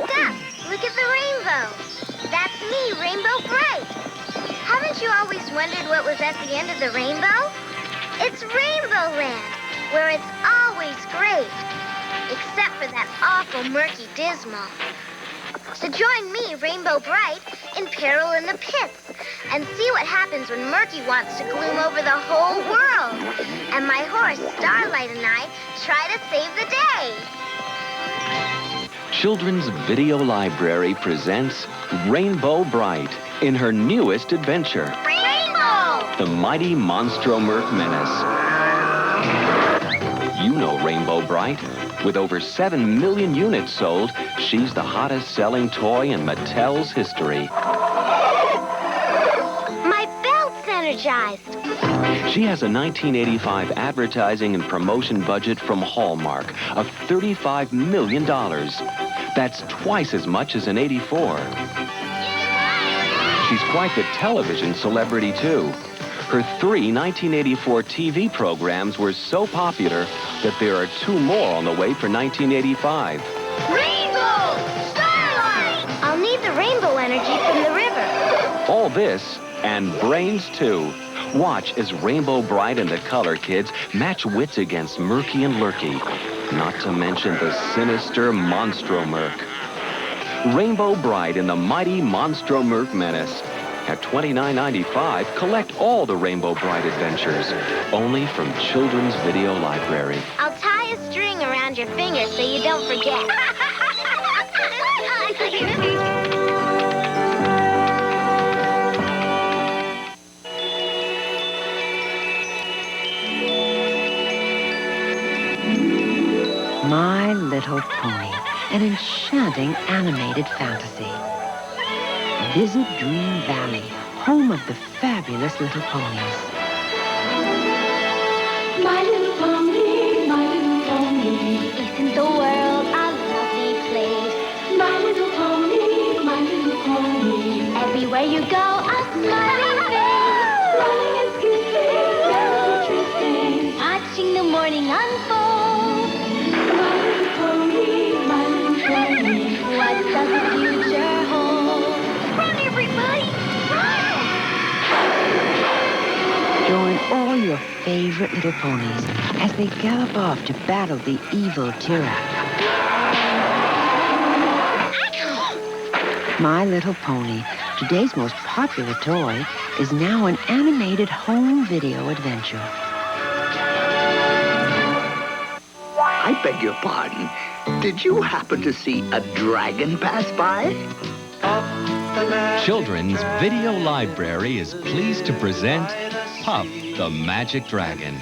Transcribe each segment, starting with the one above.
Look up. Look at the rainbow. That's me, Rainbow Bright. Haven't you always wondered what was at the end of the rainbow? It's Rainbow Land, where it's always great, except for that awful murky dismal. So join me, Rainbow Bright, in Peril in the Pits, and see what happens when Murky wants to gloom over the whole world. And my horse, Starlight, and I try to save the day. Children's Video Library presents Rainbow Bright in her newest adventure. Rainbow! The Mighty Monstro-Murk Menace. You know Rainbow Bright. With over 7 million units sold, she's the hottest-selling toy in Mattel's history. My belt's energized. She has a 1985 advertising and promotion budget from Hallmark of $35 million. That's twice as much as in '84. She's quite the television celebrity, too. Her 3 1984 TV programs were so popular that there are 2 more on the way for 1985. Rainbow! Starlight! I'll need the rainbow energy from the river. All this, and brains, too. Watch as Rainbow Bright and the Color Kids match wits against Murky and Lurky. Not to mention the sinister Monstro-Murk. Rainbow Bright and the Mighty Monstro-Murk Menace. At $29.95, collect all the Rainbow Bright adventures, only from Children's Video Library. I'll tie a string around your finger so you don't forget. My Little Pony, an enchanting animated fantasy. Visit Dream Valley, home of the fabulous little ponies. My little pony, my little pony. Isn't the world a lovely place? My little pony, my little pony. Everywhere you go, a smiling face. Running and skipping, merrily tripping. Watching the morning unfold. My little pony, my little pony. What does the future hold? Run, everybody! Run! Join all your favorite little ponies as they gallop off to battle the evil Tyrrell. My Little Pony, today's most popular toy, is now an animated home video adventure. I beg your pardon. Did you happen to see a dragon pass by? Children's Video Library is pleased to present Puff the Magic Dragon.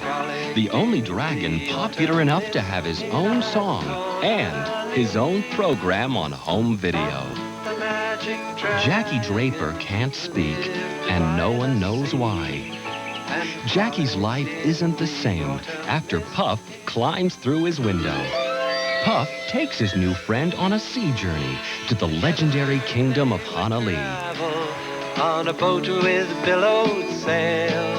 The only dragon popular enough to have his own song and his own program on home video. Jackie Draper can't speak, and no one knows why. Jackie's life isn't the same after Puff climbs through his window. Puff takes his new friend on a sea journey to the legendary kingdom of Honolulu. On a boat with billowed sail,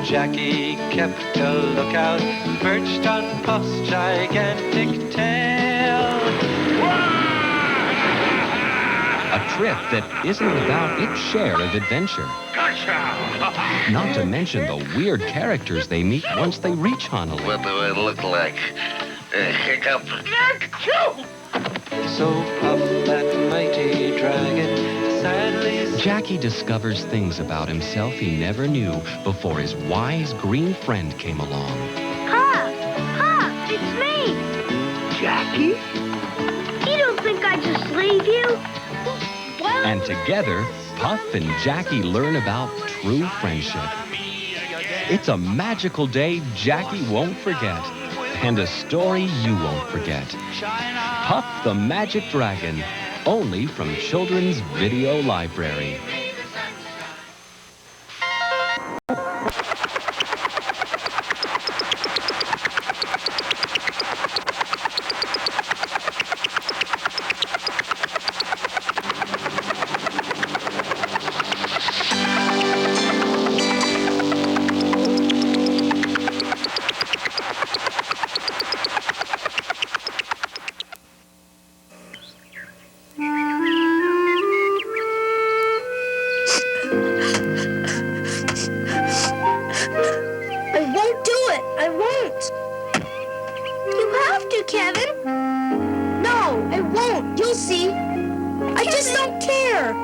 Jackie kept a lookout, perched on Puff's gigantic tail. A trip that isn't without its share of adventure. Not to mention the weird characters they meet once they reach Honolulu. What do I look like? A hiccup? So Puff, that mighty dragon, sadly... Jackie discovers things about himself he never knew before his wise green friend came along. Puff! Puff! It's me! Jackie? You don't think I just leave you? And together, Puff and Jackie learn about true friendship. It's a magical day Jackie won't forget, and a story you won't forget. Puff the Magic Dragon, only from Children's Video Library. I won't. You'll see. I just don't care.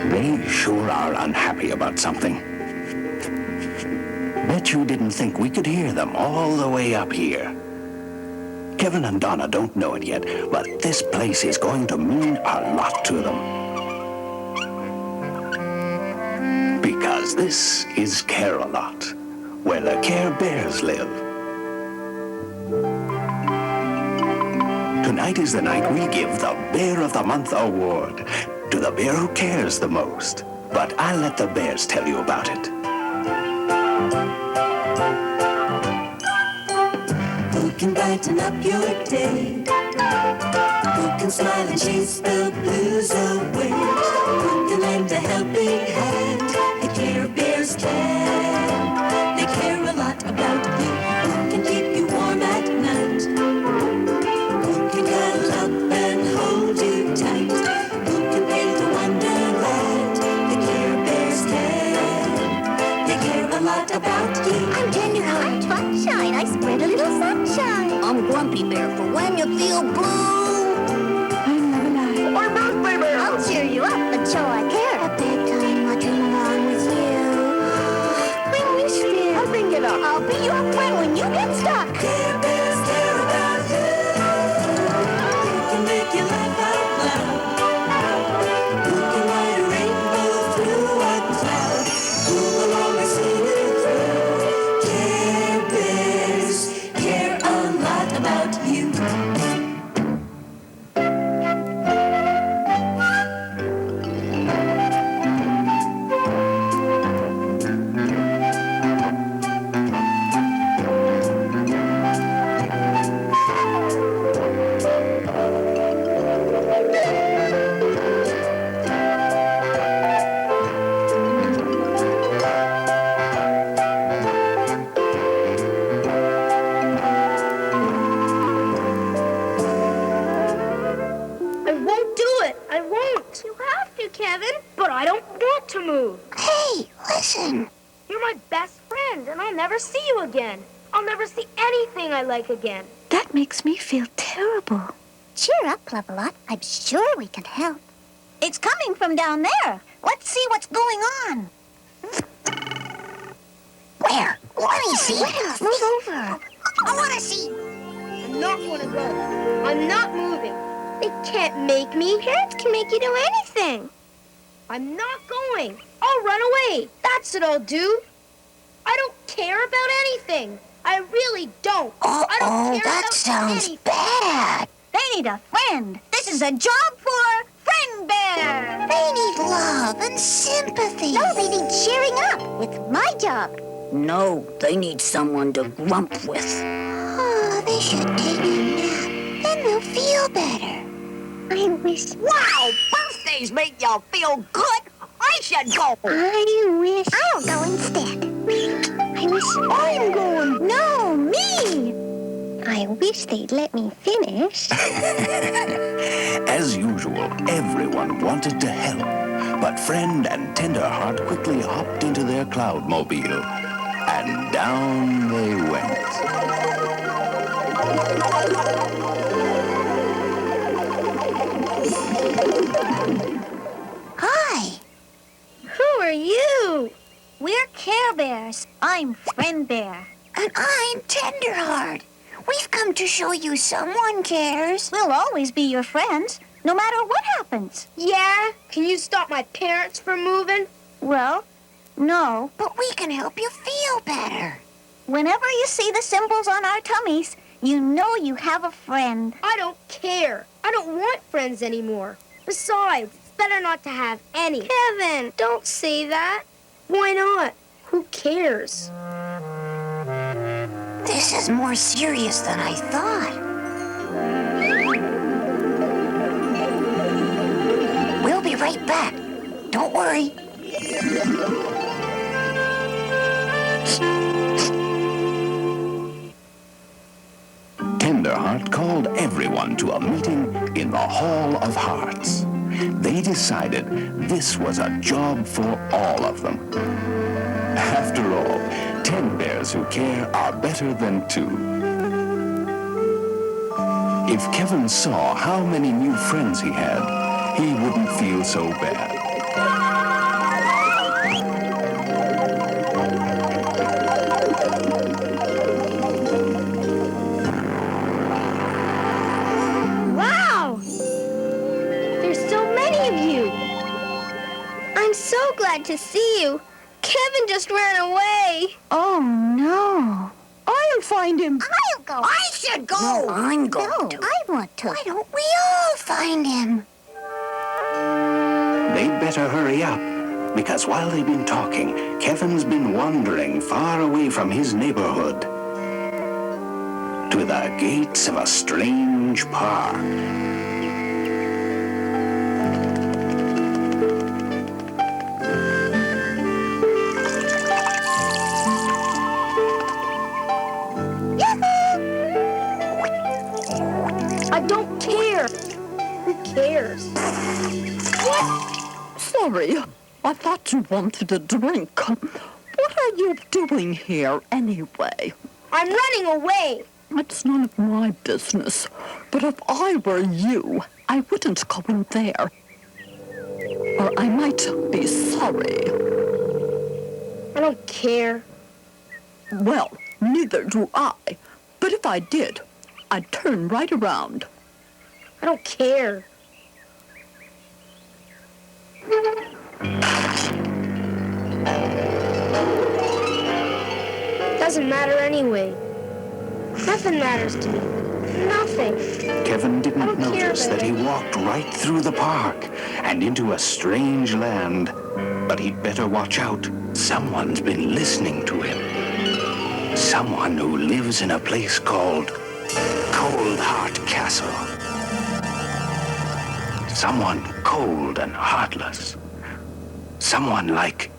They sure are unhappy about something. Bet you didn't think we could hear them all the way up here. Kevin and Donna don't know it yet, but this place is going to mean a lot to them. Because this is Care-a-Lot, where the Care Bears live. Tonight is the night we give the Bear of the Month award to the bear who cares the most. But I'll let the bears tell you about it. Who can brighten up your day? Who can smile and chase the blues away? Who can lend a helping hand? The Care Bears can. They care a lot about you. Who can keep you warm at night? Who can cuddle up and hold you tight? Who can paint a wonderland? The Care Bears can. They care a lot about you. I'm Tenderheart. I'm Sunshine. I spread a little sunshine. I'm Grumpy Bear for when you feel blue. I'm Lorelei. My birthday bear! I'll cheer you up and show I care. At bedtime, I'll dream along with you. I wish dear. I'll bring it up. I'll be your friend when you get stuck. Care Bears care about you. Who can make you laugh out loud? Who can ride a rainbow through a cloud? Who will always see you through? Care Bears care a lot about you. I won't do it. I won't. You have to, Kevin. But I don't want to move. Hey, listen. You're my best friend, and I'll never see you again. I'll never see anything I like again. That makes me feel terrible. Cheer up, Love-a-Lot. I'm sure we can help. It's coming from down there. Let's see what's going on. Where? Let me see. Move over. I want to see. I'm not going to go. I'm not moving. They can't make me. Parents can make you do anything. I'm not going. I'll run away. That's what I'll do. I don't care about anything. I really don't. I don't care about anything. bad. They need a friend. This is a job for Friend Bear. They need love and sympathy. No, they need cheering up with my job. No, they need someone to grump with. Oh, they should take a nap. Then they'll feel better. I wish. Wow, birthdays make y'all feel good. I should go. I wish. I'll go instead. I wish. I'm going. No, me. I wish they'd let me finish. As usual, everyone wanted to help. But Friend and Tenderheart quickly hopped into their Cloudmobile. And down they went. Hi. Who are you? We're Care Bears. I'm Friend Bear. And I'm Tenderheart. We've come to show you someone cares. We'll always be your friends, no matter what happens. Yeah? Can you stop my parents from moving? Well, no. But we can help you feel better. Whenever you see the symbols on our tummies, you know you have a friend. I don't care. I don't want friends anymore. Besides, it's better not to have any. Kevin, don't say that. Why not? Who cares? This is more serious than I thought. We'll be right back. Don't worry. Tenderheart called everyone to a meeting in the Hall of Hearts. they decided this was a job for all of them. After all, 10 bears who care are better than 2. If Kevin saw how many new friends he had, he wouldn't feel so bad. Wow! There's so many of you. I'm so glad to see you. Kevin just ran away. Oh, no. I'll find him. I'll go. I should go. No, I'm going to. I want to. Why don't we all find him? They'd better hurry up, because while they've been talking, Kevin's been wandering far away from his neighborhood to the gates of a strange park. I don't care. Who cares? What? Sorry, I thought you wanted a drink. What are you doing here anyway? I'm running away. It's none of my business. But if I were you, I wouldn't go in there. Or I might be sorry. I don't care. Well, neither do I. But if I did, I'd turn right around. I don't care. Doesn't matter anyway. Nothing matters to me. Nothing. Kevin didn't I don't care notice about that he it. walked right through the park and into a strange land. But he'd better watch out. Someone's been listening to him. Someone who lives in a place called Coldheart Castle. Someone cold and heartless. Someone like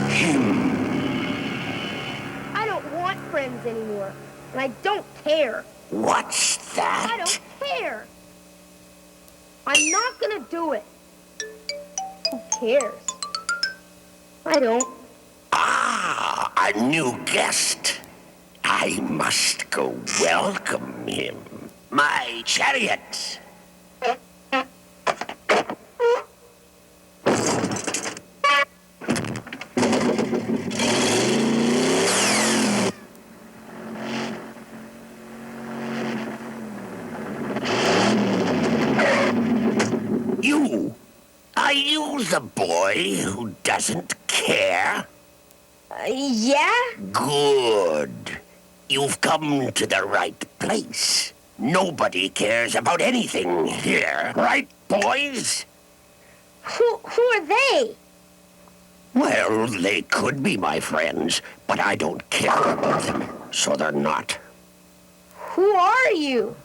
him. I don't want friends anymore. And I don't care. What's that? I don't care. I'm not gonna do it. Who cares? I don't. Ah, a new guest. I must go welcome him. My chariot. You? Are you the boy who doesn't care? Yeah? Good. You've come to the right place. Nobody cares about anything here, right, boys? Who are they? Well, they could be my friends, but I don't care about them, so they're not. Who are you?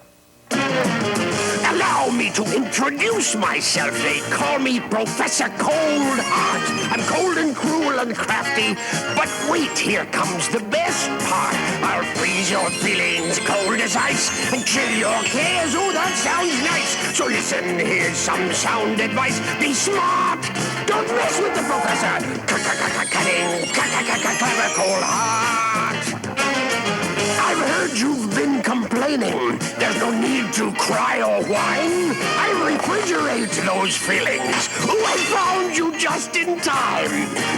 Allow me to introduce myself. They call me Professor Coldheart. I'm cold and cruel and crafty. But wait, here comes the best part. I'll freeze your feelings cold as ice and chill your cares. Oh, that sounds nice. So listen, here's some sound advice. Be smart. Don't mess with the professor. Cutting, clever Coldheart. I've heard you've been complaining. There's no need to cry or whine. I refrigerate those feelings. Oh, I found you just in time.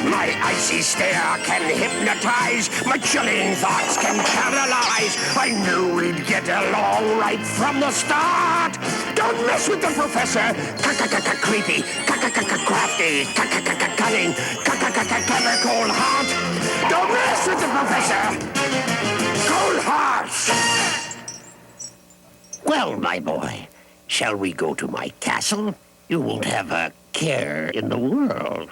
My icy stare can hypnotize. My chilling thoughts can paralyze. I knew we'd get along right from the start. Don't mess with the professor. Creepy, crafty, cunning, clever Coldheart. Don't mess with the professor. Coldheart! Well, my boy, shall we go to my castle? You won't have a care in the world.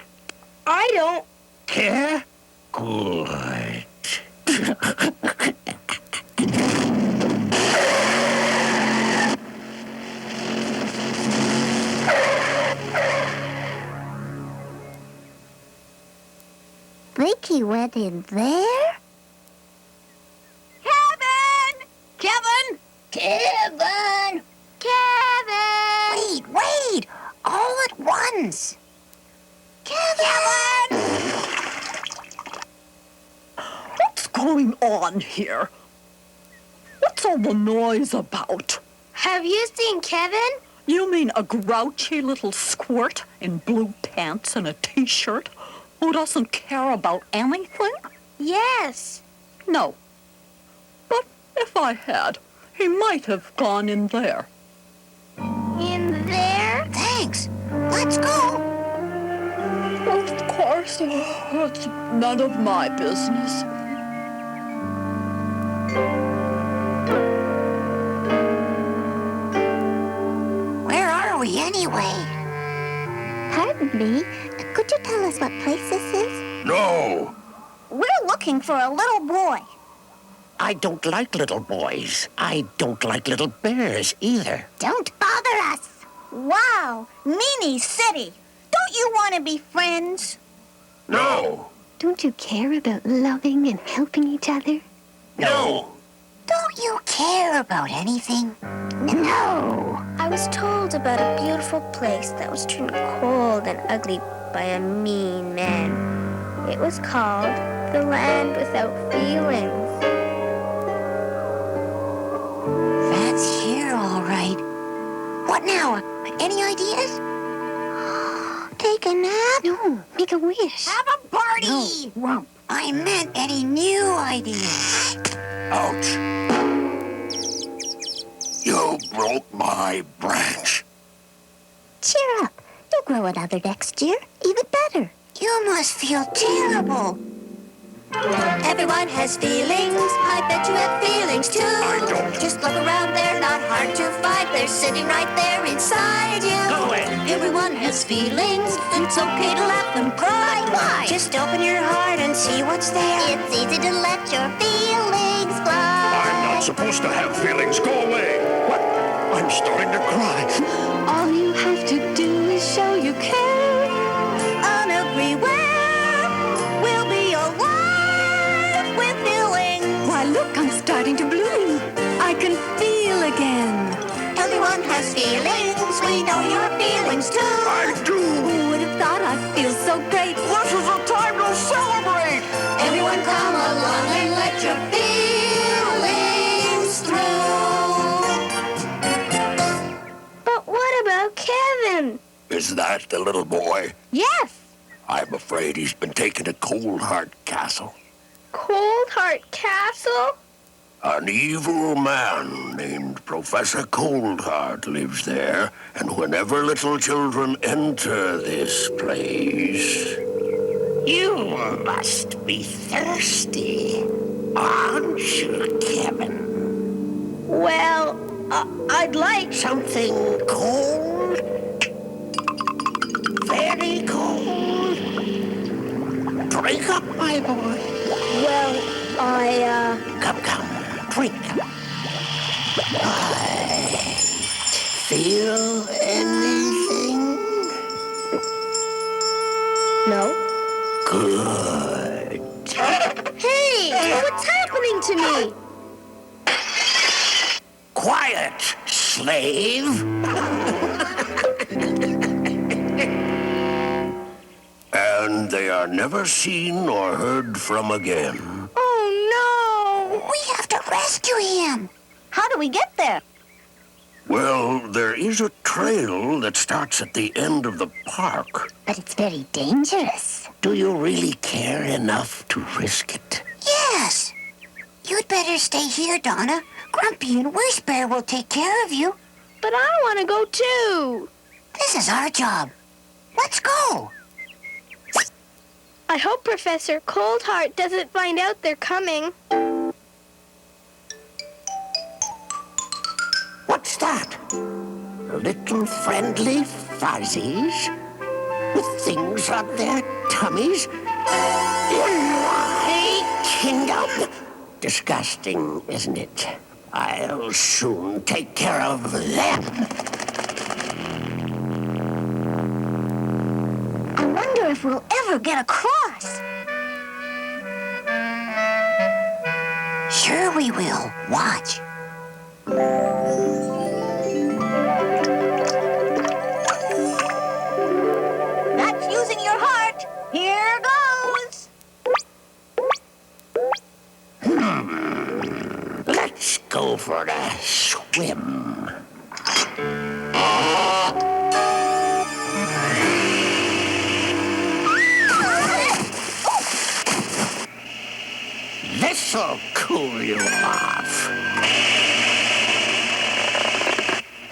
I don't. Care? Good. Think he went in there? Kevin! Kevin! Kevin! Kevin! Wait! All at going on here? What's all the noise about? Have you seen Kevin? You mean a grouchy little squirt in blue pants and a t-shirt who doesn't care about anything? Yes. No. But if I had, he might have gone in there. In there? Thanks. Let's go. Of course, it's none of my business. Where are we anyway? Pardon me. Could you tell us what place this is? No, We're looking for a little boy. I don't like little boys. I don't like little bears either. Don't bother us. Wow, Meanie City. Don't you want to be friends? No, Don't you care about loving and helping each other? no. Don't you care about anything? No. I was told about a beautiful place that was turned cold and ugly by a mean man. It was called the Land Without Feelings. That's here, all right. What now? Any ideas? Take a nap? No, make a wish. Have a party! No. I meant any new ideas. Ouch. You broke my branch. Cheer up. You'll grow another next year, even better. You must feel terrible. Everyone has feelings. I bet you have feelings too. I don't. Just look around, they're not hard to find. They're sitting right there inside you. Go away. Everyone has feelings. It's okay to laugh and cry. Why? Just open your heart and see what's there. It's easy to let your feelings fly. I'm not supposed to have feelings. Go away. What? I'm starting to cry. All you have to do is show you care. On everywhere, we'll be alive with feelings. Why, look, I'm starting to bloom. I can feel again. Everyone has feelings. We know your feelings too. I do. Who would have thought I'd feel so great? This is a time to celebrate. Everyone come along and let your feelings through. But what about Kevin? Is that the little boy? Yes. I'm afraid he's been taken to Coldheart Castle. Coldheart Castle? An evil man named Professor Coldheart lives there, and whenever little children enter this place... You must be thirsty, aren't you, Kevin? Well, I'd like... Something cold? Very cold? Drink up, my boy. Well, Come, drink. Feel anything? No. Good. Hey, what's happening to me? Quiet, slave. And they are never seen or heard from again. Oh, no. We have to rescue him. How do we get there? Well, there is a trail that starts at the end of the park. But it's very dangerous. Do you really care enough to risk it? Yes. You'd better stay here, Donna. Grumpy and Wish Bear will take care of you. But I want to go too. This is our job. Let's go. I hope Professor Coldheart doesn't find out they're coming. What's that? Little friendly fuzzies with things on their tummies? In my kingdom! Disgusting, isn't it? I'll soon take care of them. I wonder if we'll ever get across. Sure we will. Watch. That's using your heart. Here goes. for a swim. This'll cool you off.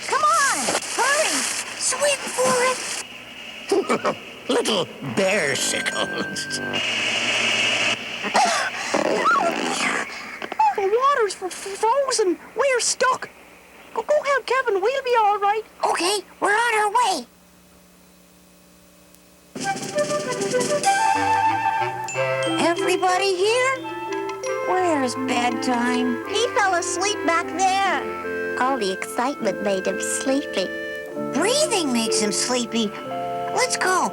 Come on, hurry! Swim for it! Little bear-sickles. The water's frozen. We're stuck. Go help Kevin. We'll be all right. Okay, we're on our way. Everybody here? Where's bedtime? He fell asleep back there. All the excitement made him sleepy. Breathing makes him sleepy. Let's go.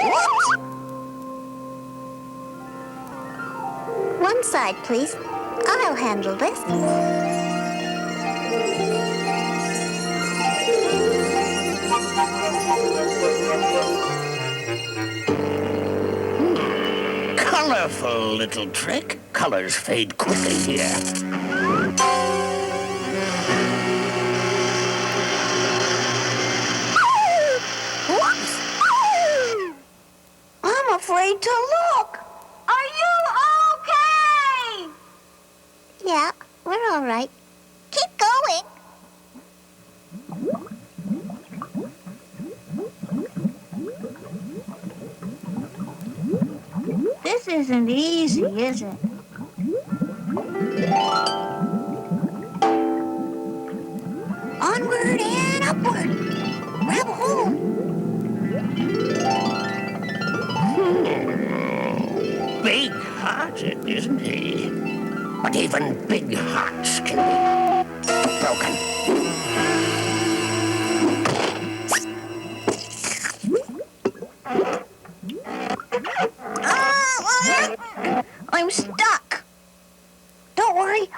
Whoops! One side, please. I'll handle this. Colorful little trick. Colors fade quickly here. Whoops! I'm afraid to look. Are you okay? Yeah, we're all right. Keep going. This isn't easy, is it? Onward and upward. Grab a hold. Big-hearted, isn't he? But even big hearts can be broken. I'm stuck. Don't worry.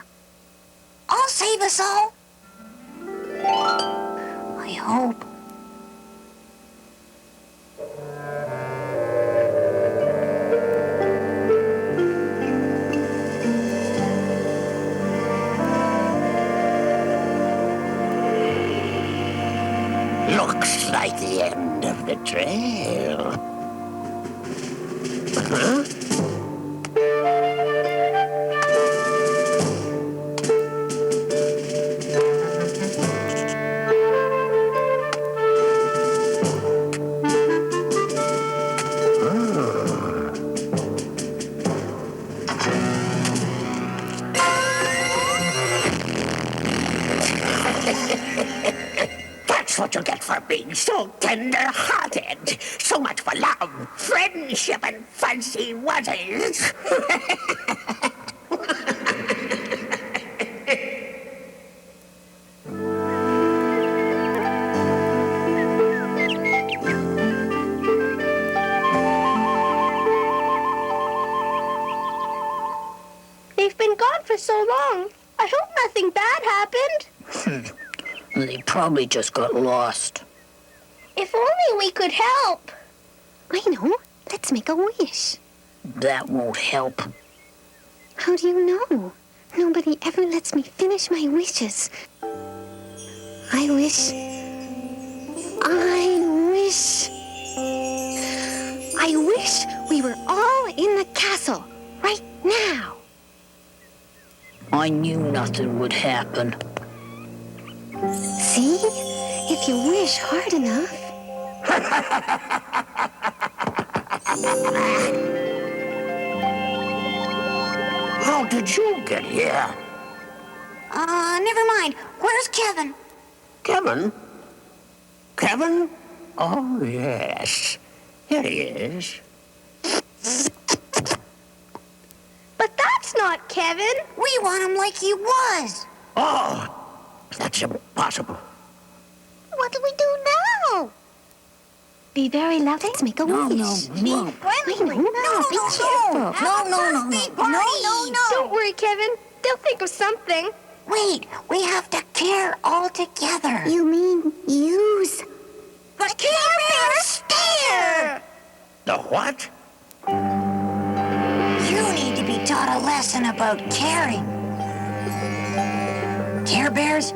I'll save us all. I hope. Looks like the end of the trail. Huh? That's what you get for being so tender-hearted. So much for love, friendship, and fuzzy wuzzies. They've been gone for so long. I hope nothing bad happened. They probably just got lost. If only we could help. I know. Let's make a wish. That won't help. How do you know? Nobody ever lets me finish my wishes. I wish we were all in the castle right now. I knew nothing would happen. See? If you wish hard enough. How did you get here? Never mind. Where's Kevin? Kevin? Kevin? Oh, yes. Here he is. But that's not Kevin. We want him like he was. Oh, that's impossible. What do we do now? Be very loving. Let's make a wish. Be friendly. Be cheerful. No. Don't worry, Kevin. They'll think of something. Wait, we have to care all together. You mean use? The Care Bear Stare! The what? You need to be taught a lesson about caring. Care Bears,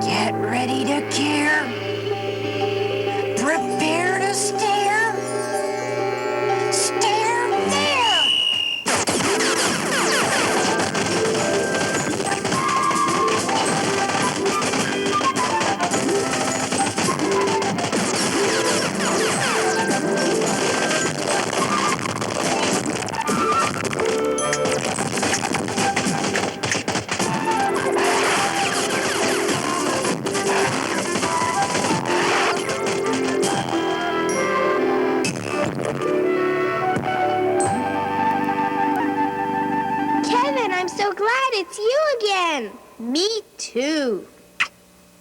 get ready to care. Prepare to stare. Stare there. Kevin, I'm so glad it's you again. Me too.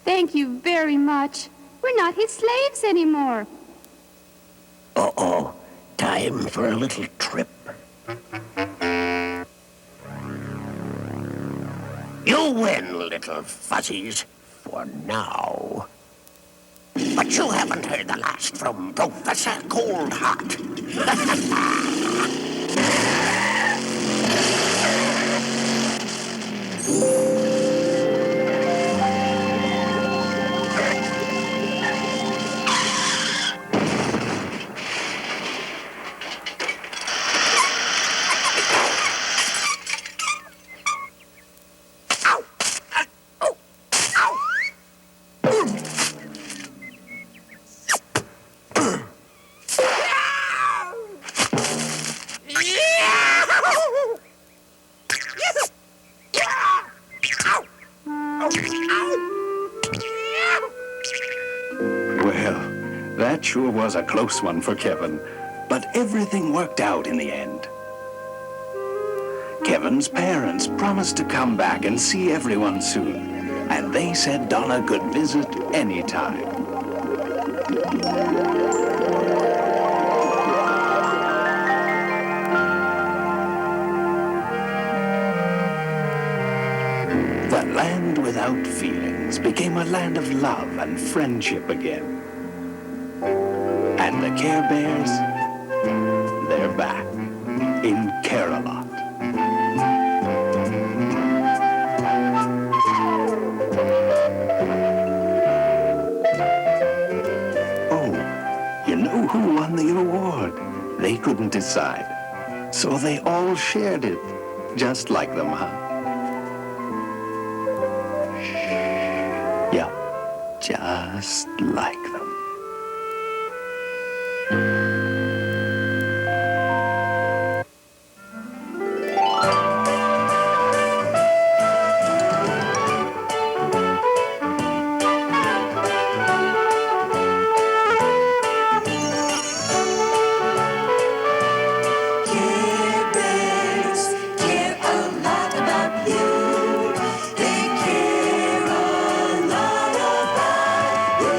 Thank you very much. We're not his slaves anymore. Uh-oh. Time for a little trip. You win, little fuzzies, for now. But you haven't heard the last from Professor Coldheart. Well, that sure was a close one for Kevin, but everything worked out in the end. Kevin's parents promised to come back and see everyone soon, and they said Donna could visit anytime. The land without feelings became a land of love and friendship again. And the Care Bears, they're back in Care-a-Lot. Oh, you know who won the award? They couldn't decide, so they all shared it, just like them, huh? Yep, just like them. Care Bears care a lot about you. They care a lot about you.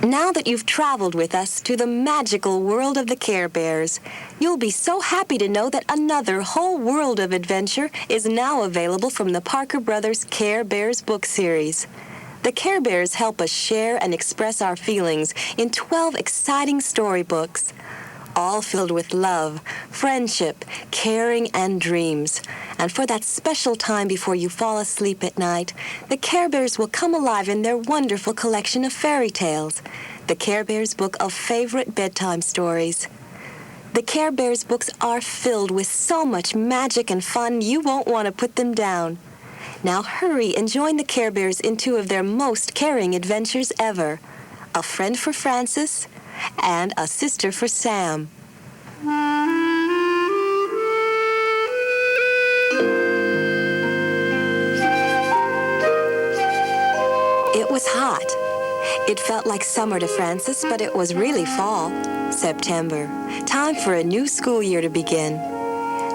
Now that you've traveled with us to the magical world of the Care Bears, you'll be so happy to know that another whole world of adventure is now available from the Parker Brothers Care Bears book series. The Care Bears help us share and express our feelings in 12 exciting storybooks, all filled with love, friendship, caring, and dreams. And for that special time before you fall asleep at night, the Care Bears will come alive in their wonderful collection of fairy tales, the Care Bears book of favorite bedtime stories. The Care Bears books are filled with so much magic and fun you won't want to put them down. Now hurry and join the Care Bears in two of their most caring adventures ever, A Friend for Francis and A Sister for Sam. It was hot. It felt like summer to Francis, but it was really fall. September. Time for a new school year to begin.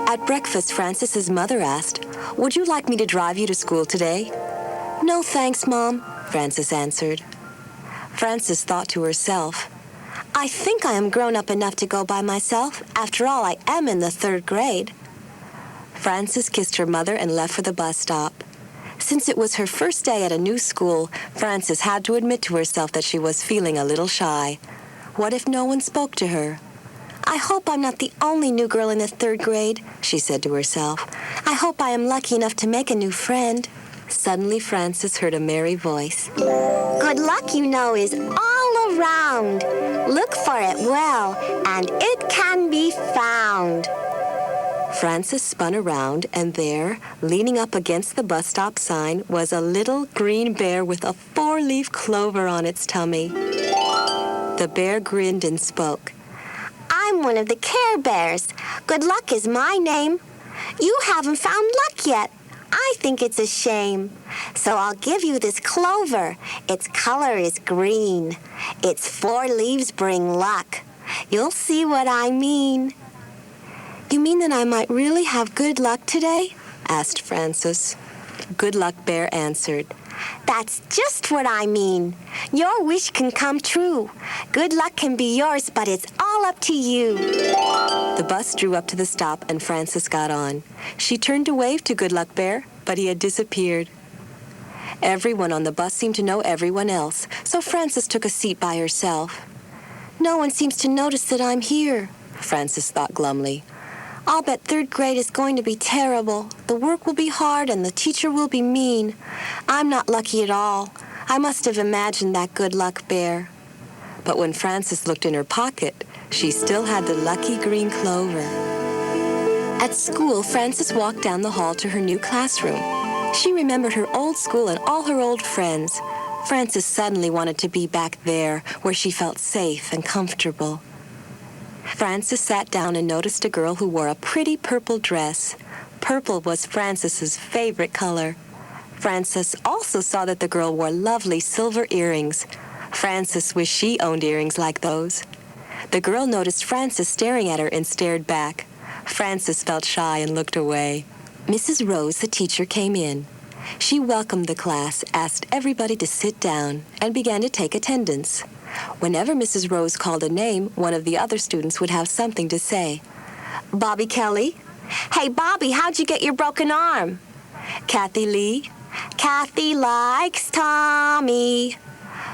At breakfast, Francis's mother asked, "Would you like me to drive you to school today?" "No, thanks, Mom," Francis answered. Francis thought to herself, "I think I am grown up enough to go by myself. After all, I am in the 3rd grade." Francis kissed her mother and left for the bus stop. Since it was her first day at a new school, Frances had to admit to herself that she was feeling a little shy. What if no one spoke to her? I hope I'm not the only new girl in the 3rd grade, she said to herself. I hope I am lucky enough to make a new friend. Suddenly, Frances heard a merry voice. Good luck, you know, is all around. Look for it well, and it can be found. Frances spun around, and there, leaning up against the bus stop sign, was a little green bear with a 4-leaf clover on its tummy. The bear grinned and spoke. I'm one of the Care Bears. Good luck is my name. You haven't found luck yet. I think it's a shame. So I'll give you this clover. Its color is green. Its 4 leaves bring luck. You'll see what I mean. You mean that I might really have good luck today? Asked Frances. Good Luck Bear answered. That's just what I mean. Your wish can come true. Good luck can be yours, but it's all up to you. The bus drew up to the stop and Frances got on. She turned to wave to Good Luck Bear, but he had disappeared. Everyone on the bus seemed to know everyone else, so Frances took a seat by herself. No one seems to notice that I'm here, Frances thought glumly. I'll bet 3rd grade is going to be terrible. The work will be hard and the teacher will be mean. I'm not lucky at all. I must have imagined that Good Luck Bear. But when Frances looked in her pocket, she still had the lucky green clover. At school, Frances walked down the hall to her new classroom. She remembered her old school and all her old friends. Frances suddenly wanted to be back there, where she felt safe and comfortable. Frances sat down and noticed a girl who wore a pretty purple dress. Purple was Frances's favorite color. Frances also saw that the girl wore lovely silver earrings. Frances wished she owned earrings like those. The girl noticed Frances staring at her and stared back. Frances felt shy and looked away. Mrs. Rose, the teacher, came in. She welcomed the class, asked everybody to sit down, and began to take attendance. Whenever Mrs. Rose called a name, one of the other students would have something to say. Bobby Kelly? Hey, Bobby, how'd you get your broken arm? Kathy Lee? Kathy likes Tommy.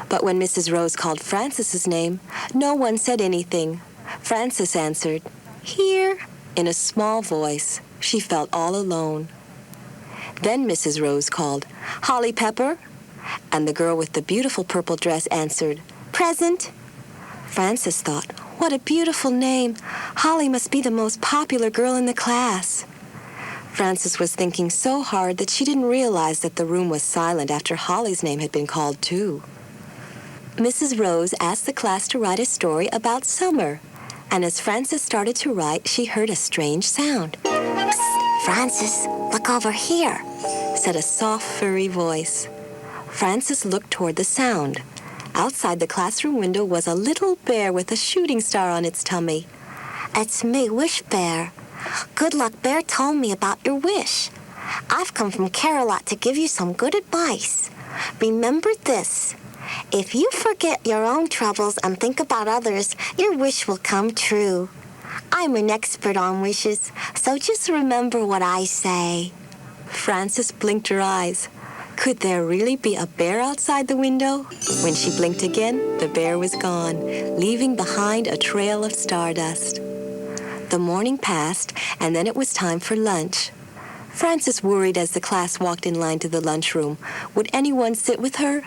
But when Mrs. Rose called Frances's name, no one said anything. Frances answered, Here, in a small voice. She felt all alone. Then Mrs. Rose called, Holly Pepper? And the girl with the beautiful purple dress answered, Present. Frances thought, what a beautiful name. Holly must be the most popular girl in the class. Frances was thinking so hard that she didn't realize that the room was silent after Holly's name had been called too. Mrs. Rose asked the class to write a story about summer. And as Frances started to write, she heard a strange sound. Psst, Frances, look over here, said a soft, furry voice. Frances looked toward the sound. Outside the classroom window was a little bear with a shooting star on its tummy. It's me, Wish Bear. Good Luck Bear told me about your wish. I've come from Care-a-Lot to give you some good advice. Remember this. If you forget your own troubles and think about others, your wish will come true. I'm an expert on wishes, so just remember what I say. Frances blinked her eyes. Could there really be a bear outside the window? When she blinked again, the bear was gone, leaving behind a trail of stardust. The morning passed, and then it was time for lunch. Frances worried as the class walked in line to the lunchroom. Would anyone sit with her?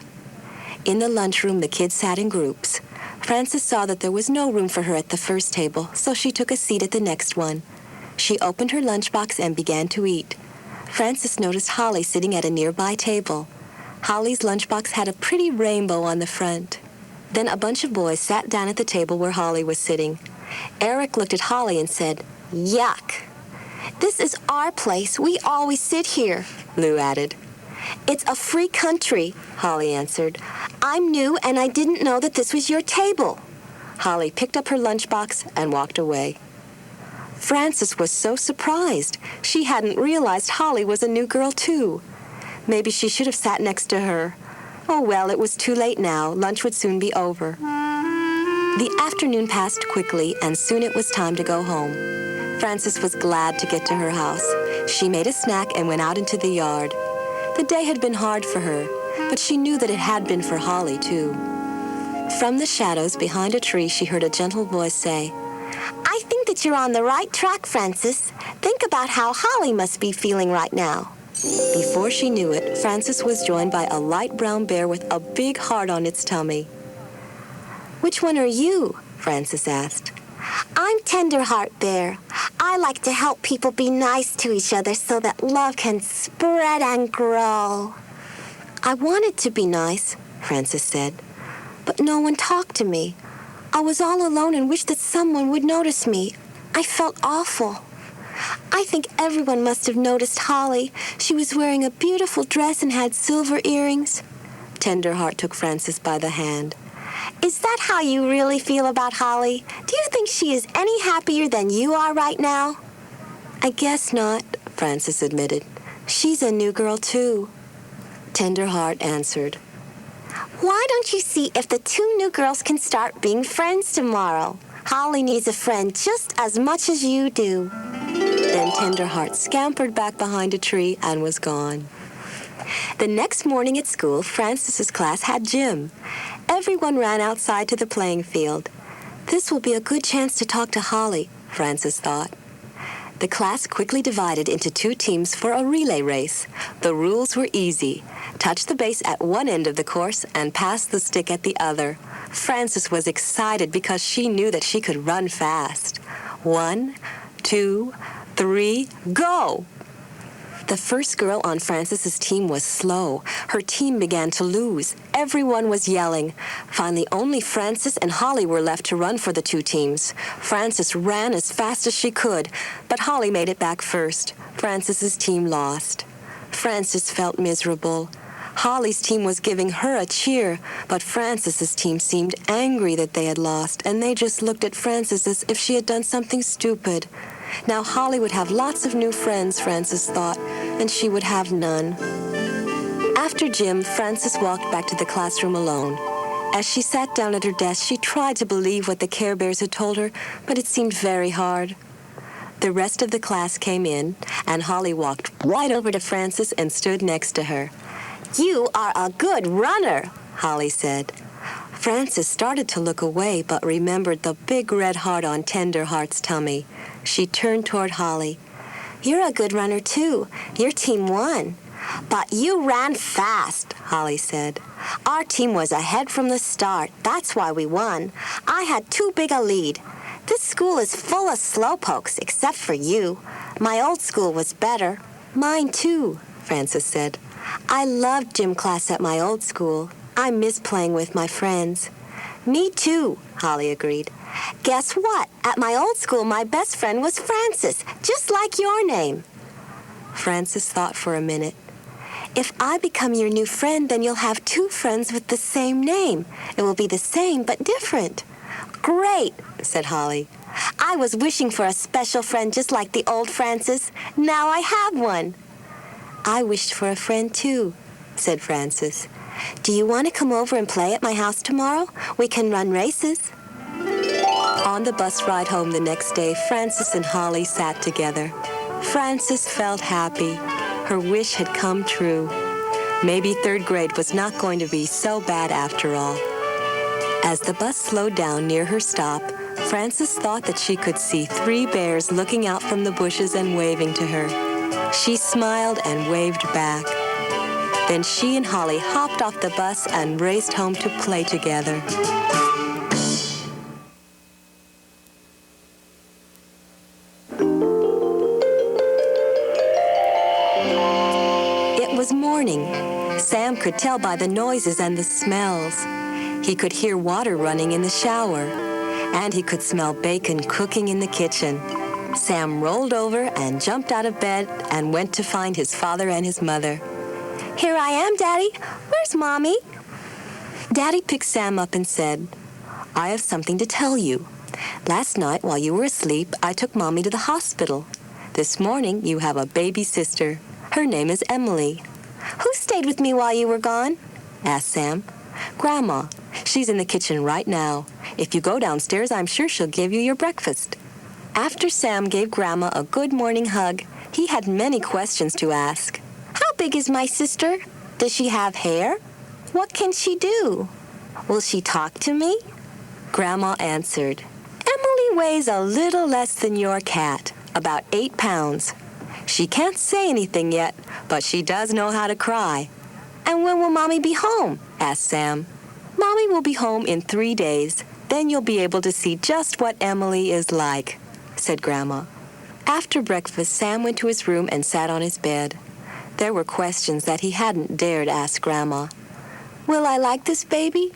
In the lunchroom, the kids sat in groups. Frances saw that there was no room for her at the first table, so she took a seat at the next one. She opened her lunchbox and began to eat. Frances noticed Holly sitting at a nearby table. Holly's lunchbox had a pretty rainbow on the front. Then a bunch of boys sat down at the table where Holly was sitting. Eric looked at Holly and said, Yuck. This is our place. We always sit here, Lou added. It's a free country, Holly answered. I'm new and I didn't know that this was your table. Holly picked up her lunchbox and walked away. Frances was so surprised. She hadn't realized Holly was a new girl, too. Maybe she should have sat next to her. Oh, well, it was too late now. Lunch would soon be over. The afternoon passed quickly, and soon it was time to go home. Frances was glad to get to her house. She made a snack and went out into the yard. The day had been hard for her, but she knew that it had been for Holly, too. From the shadows behind a tree, she heard a gentle voice say, I think that you're on the right track, Francis. Think about how Holly must be feeling right now. Before she knew it, Francis was joined by a light brown bear with a big heart on its tummy. Which one are you? Francis asked. I'm Tenderheart Bear. I like to help people be nice to each other so that love can spread and grow. I wanted to be nice, Francis said, but no one talked to me. I was all alone and wished that someone would notice me. I felt awful. I think everyone must have noticed Holly. She was wearing a beautiful dress and had silver earrings. Tenderheart took Francis by the hand. Is that how you really feel about Holly? Do you think she is any happier than you are right now? I guess not, Francis admitted. She's a new girl, too. Tenderheart answered. Why don't you see if the two new girls can start being friends tomorrow? Holly needs a friend just as much as you do. Then Tenderheart scampered back behind a tree and was gone. The next morning at school, Francis's class had gym. Everyone ran outside to the playing field. This will be a good chance to talk to Holly, Francis thought. The class quickly divided into two teams for a relay race. The rules were easy. Touch the base at one end of the course and pass the stick at the other. Francis was excited because she knew that she could run fast. 1, 2, 3, go! The first girl on Francis's team was slow. Her team began to lose. Everyone was yelling. Finally, only Francis and Holly were left to run for the two teams. Francis ran as fast as she could, but Holly made it back first. Francis's team lost. Francis felt miserable. Holly's team was giving her a cheer, but Francis's team seemed angry that they had lost, and they just looked at Francis as if she had done something stupid. Now Holly would have lots of new friends, Francis thought, and she would have none. After gym, Francis walked back to the classroom alone. As she sat down at her desk, she tried to believe what the Care Bears had told her, but it seemed very hard. The rest of the class came in, and Holly walked right over to Francis and stood next to her. You are a good runner, Holly said. Francis started to look away, but remembered the big red heart on Tenderheart's tummy. She turned toward Holly. You're a good runner, too. Your team won. But you ran fast, Holly said. Our team was ahead from the start. That's why we won. I had too big a lead. This school is full of slowpokes, except for you. My old school was better. Mine, too, Francis said. I loved gym class at my old school. I miss playing with my friends. Me too, Holly agreed. Guess what? At my old school, my best friend was Francis, just like your name. Francis thought for a minute. If I become your new friend, then you'll have two friends with the same name. It will be the same but different. Great, said Holly. I was wishing for a special friend just like the old Francis. Now I have one. I wished for a friend too, said Francis. Do you want to come over and play at my house tomorrow? We can run races. On the bus ride home the next day, Francis and Holly sat together. Francis felt happy. Her wish had come true. Maybe third grade was not going to be so bad after all. As the bus slowed down near her stop, Francis thought that she could see 3 bears looking out from the bushes and waving to her. She smiled and waved back. Then she and Holly hopped off the bus and raced home to play together. It was morning. Sam could tell by the noises and the smells. He could hear water running in the shower, and he could smell bacon cooking in the kitchen. Sam rolled over and jumped out of bed and went to find his father and his mother. Here I am, Daddy. Where's Mommy? Daddy picked Sam up and said, I have something to tell you. Last night, while you were asleep, I took Mommy to the hospital. This morning, you have a baby sister. Her name is Emily. Who stayed with me while you were gone? Asked Sam. Grandma. She's in the kitchen right now. If you go downstairs, I'm sure she'll give you your breakfast. After Sam gave Grandma a good morning hug, he had many questions to ask. How big is my sister? Does she have hair? What can she do? Will she talk to me? Grandma answered, Emily weighs a little less than your cat, about 8 pounds. She can't say anything yet, but she does know how to cry. And when will Mommy be home? Asked Sam. Mommy will be home in 3 days. Then you'll be able to see just what Emily is like, said Grandma. After breakfast, Sam went to his room and sat on his bed. There were questions that he hadn't dared ask Grandma. Will I like this baby?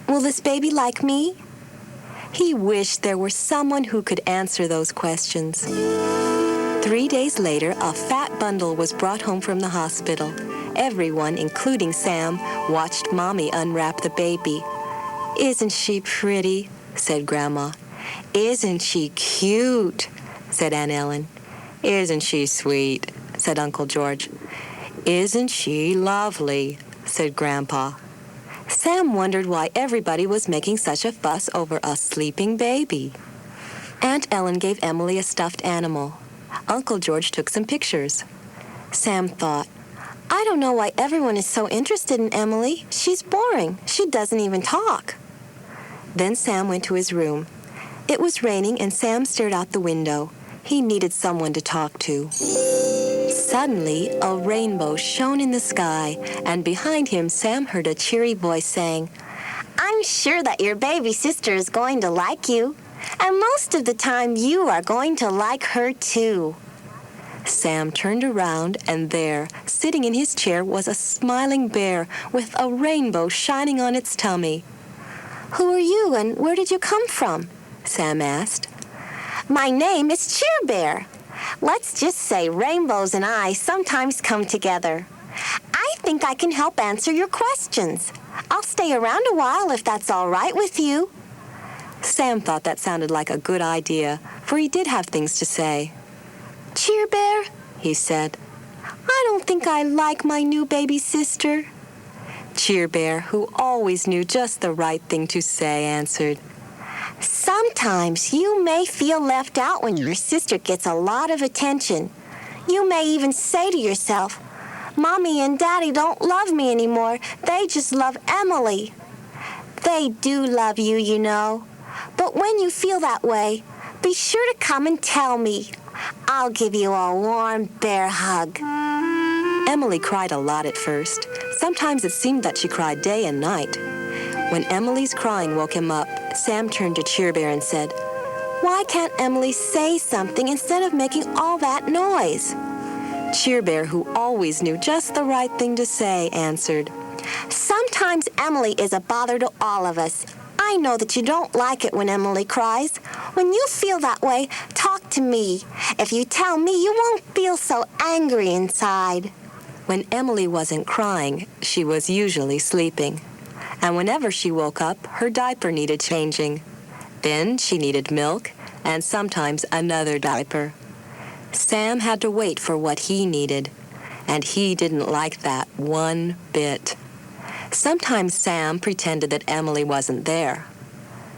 Will this baby like me? He wished there were someone who could answer those questions. 3 days later, a fat bundle was brought home from the hospital. Everyone, including Sam, watched Mommy unwrap the baby. Isn't she pretty? Said Grandma. Isn't she cute? Said Aunt Ellen. Isn't she sweet? Said Uncle George. Isn't she lovely? Said Grandpa. Sam wondered why everybody was making such a fuss over a sleeping baby. Aunt Ellen gave Emily a stuffed animal. Uncle George took some pictures. Sam thought, I don't know why everyone is so interested in Emily. She's boring. She doesn't even talk. Then Sam went to his room. It was raining and Sam stared out the window. He needed someone to talk to. Suddenly, a rainbow shone in the sky, and behind him Sam heard a cheery voice saying, I'm sure that your baby sister is going to like you, and most of the time you are going to like her too. Sam turned around, and there, sitting in his chair, was a smiling bear with a rainbow shining on its tummy. Who are you, and where did you come from? Sam asked. My name is Cheer Bear. Let's just say rainbows and I sometimes come together. I think I can help answer your questions. I'll stay around a while if that's all right with you. Sam thought that sounded like a good idea, for he did have things to say. Cheer Bear, he said, I don't think I like my new baby sister. Cheer Bear, who always knew just the right thing to say, answered, Sometimes you may feel left out when your sister gets a lot of attention. You may even say to yourself, Mommy and Daddy don't love me anymore. They just love Emily. They do love you, you know. But when you feel that way, be sure to come and tell me. I'll give you a warm bear hug. Emily cried a lot at first. Sometimes it seemed that she cried day and night. When Emily's crying woke him up, Sam turned to Cheer Bear and said, Why can't Emily say something instead of making all that noise? Cheer Bear, who always knew just the right thing to say, answered, Sometimes Emily is a bother to all of us. I know that you don't like it when Emily cries. When you feel that way, talk to me. If you tell me, you won't feel so angry inside. When Emily wasn't crying, she was usually sleeping. And whenever she woke up, her diaper needed changing. Then she needed milk, and sometimes another diaper. Sam had to wait for what he needed, and he didn't like that one bit. Sometimes Sam pretended that Emily wasn't there.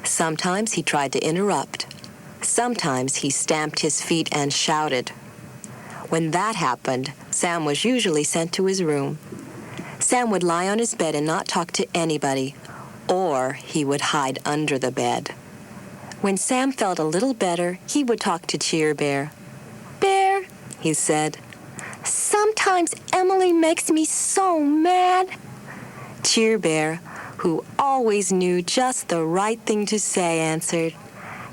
Sometimes he tried to interrupt. Sometimes he stamped his feet and shouted. When that happened, Sam was usually sent to his room. Sam would lie on his bed and not talk to anybody, or he would hide under the bed. When Sam felt a little better, he would talk to Cheer Bear. Bear, he said, sometimes Emily makes me so mad. Cheer Bear, who always knew just the right thing to say, answered,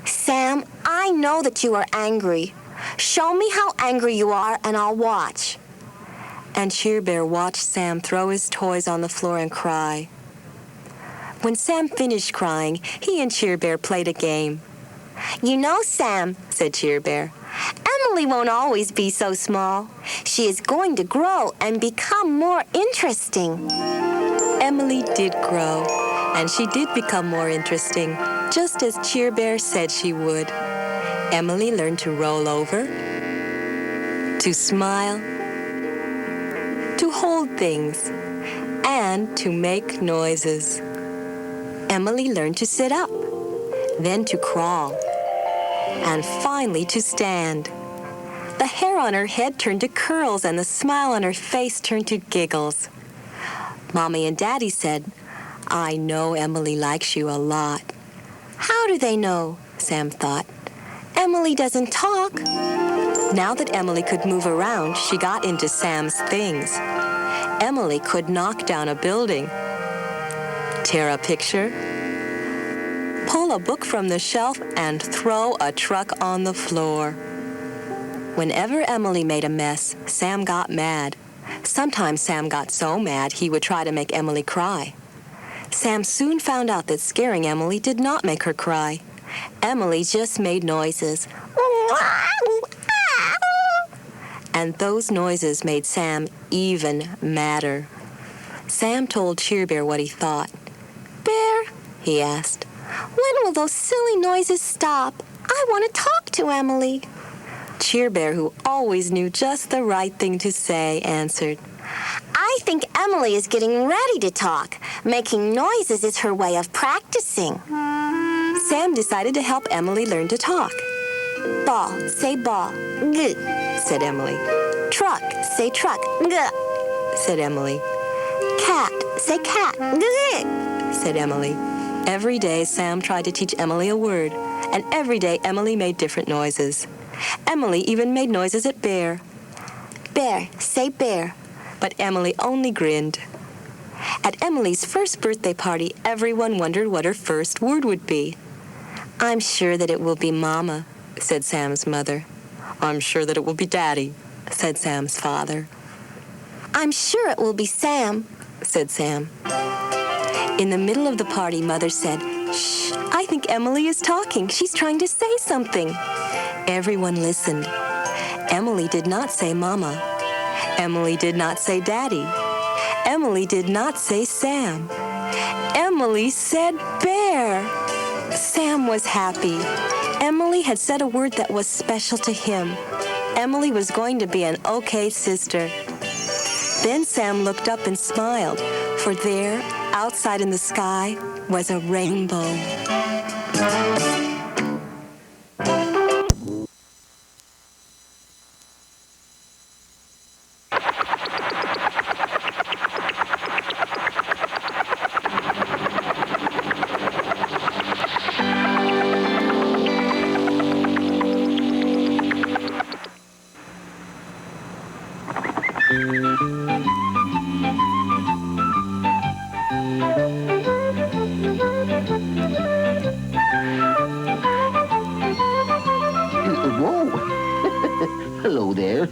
Sam, I know that you are angry. Show me how angry you are, and I'll watch. And Cheer Bear watched Sam throw his toys on the floor and cry. When Sam finished crying, he and Cheer Bear played a game. You know, Sam, said Cheer Bear, Emily won't always be so small. She is going to grow and become more interesting. Emily did grow, and she did become more interesting, just as Cheer Bear said she would. Emily learned to roll over, to smile, to hold things, and to make noises. Emily learned to sit up, then to crawl, and finally to stand. The hair hair on her head turned to curls and the smile on her face turned to giggles. Mommy and Daddy said, "I know Emily likes you a lot." How do they know? Sam thought. Emily doesn't talk. Now that Emily could move around, she got into Sam's things. Emily could knock down a building, tear a picture, pull a book from the shelf, and throw a truck on the floor. Whenever Emily made a mess, Sam got mad. Sometimes Sam got so mad he would try to make Emily cry. Sam soon found out that scaring Emily did not make her cry. Emily just made noises. And those noises made Sam even madder. Sam told Cheer Bear what he thought. "Bear," he asked, "when will those silly noises stop? I want to talk to Emily." Cheer Bear, who always knew just the right thing to say, answered, "I think Emily is getting ready to talk. Making noises is her way of practicing." Sam decided to help Emily learn to talk. "Ball, say ball, g," said Emily. "Truck, say truck, g," said Emily. "Cat, say cat, g," said Emily. Every day, Sam tried to teach Emily a word, and every day Emily made different noises. Emily even made noises at Bear. "Bear, say bear," but Emily only grinned. At Emily's first birthday party, everyone wondered what her first word would be. "I'm sure that it will be Mama," said Sam's mother. "I'm sure that it will be Daddy," said Sam's father. "I'm sure it will be Sam," said Sam. In the middle of the party, Mother said, "Shh, I think Emily is talking. She's trying to say something." Everyone listened. Emily did not say Mama. Emily did not say Daddy. Emily did not say Sam. Emily said Bear. Sam was happy. Emily had said a word that was special to him. Emily was going to be an okay sister. Then Sam looked up and smiled, for there, outside in the sky, was a rainbow. Hello there.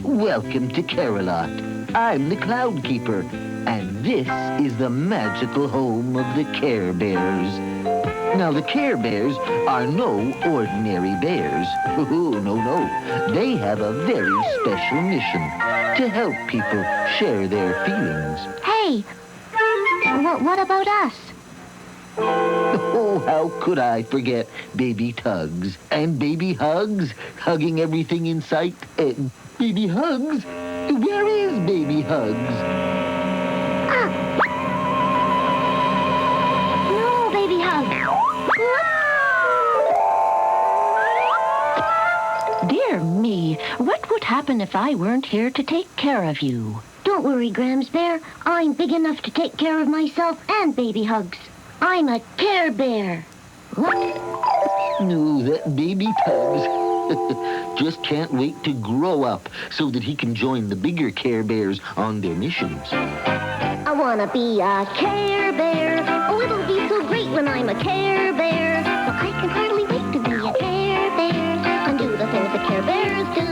Welcome to Carolot. I'm the Cloud Keeper, and this is the magical home of the Care Bears. Now, the Care Bears are no ordinary bears. Oh, no. They have a very special mission to help people share their feelings. Hey, what about us? Oh, how could I forget Baby Tugs and Baby Hugs, hugging everything in sight. Baby Hugs? Where is Baby Hugs? No, Baby Hugs. Dear me, what would happen if I weren't here to take care of you? Don't worry, Grams Bear. I'm big enough to take care of myself and Baby Hugs. I'm a Care Bear. What? No, that Baby Tugs just can't wait to grow up so that he can join the bigger Care Bears on their missions. I want to be a Care Bear. Oh, it'll be so great when I'm a Care Bear. But I can hardly wait to be a Care Bear and do the things that Care Bears do.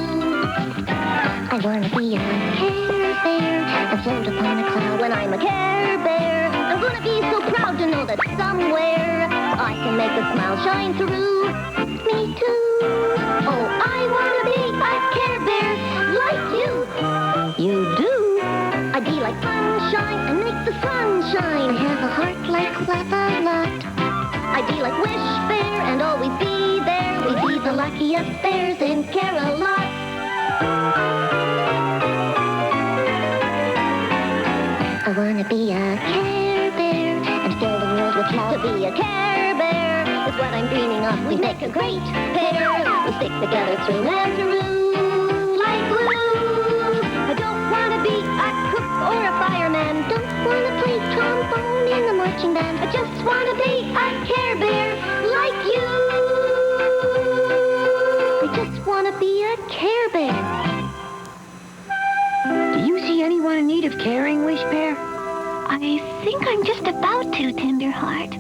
I want to be a Care Bear and float upon a cloud when I'm a Care Bear. I'm going to be so proud to know that somewhere I can make a smile shine through. Me too. Oh, I want to be a Care Bear like you. You do? I'd be like sunshine and make the sun shine. Have a heart like Flap-a-Lot. I'd be like Wish Bear and always be there. We'd be the luckiest bears in Carolot. I want to be a Care Bear and fill the world with love. To be a Care Bear is what I'm dreaming of. We make a great pair. We stick together through and through. Land. I just want to be a Care Bear like you. I just want to be a Care Bear. Do you see anyone in need of caring, Wish Bear? I think I'm just about to, Tenderheart.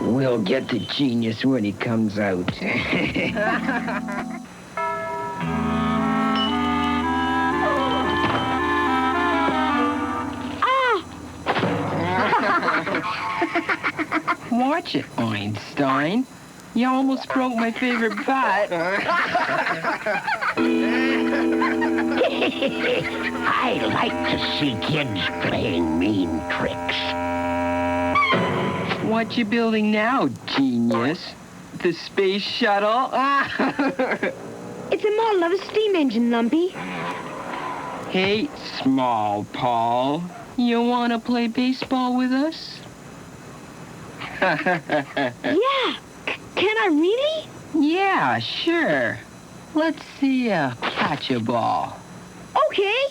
We'll get the genius when he comes out. Watch it, Einstein. You almost broke my favorite bat. I like to see kids playing mean tricks. What you building now, genius? The space shuttle? It's a model of a steam engine, Lumpy. Hey, Small Paul. You want to play baseball with us? Yeah. Can I really? Yeah, sure. Let's see you catch a ball. Okay.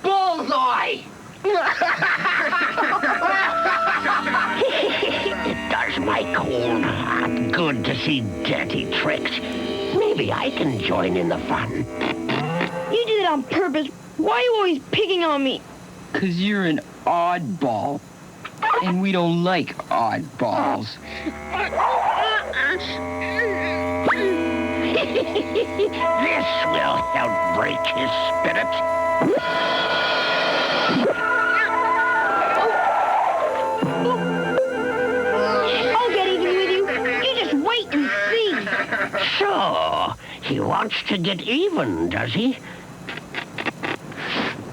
Bullseye! It does my cold heart good to see dirty tricks. Maybe I can join in the fun. You did it on purpose. Why are you always picking on me? 'Cause you're an oddball. And we don't like oddballs. This will help break his spirit. I'll get even with you. You just wait and see. So, he wants to get even, does he?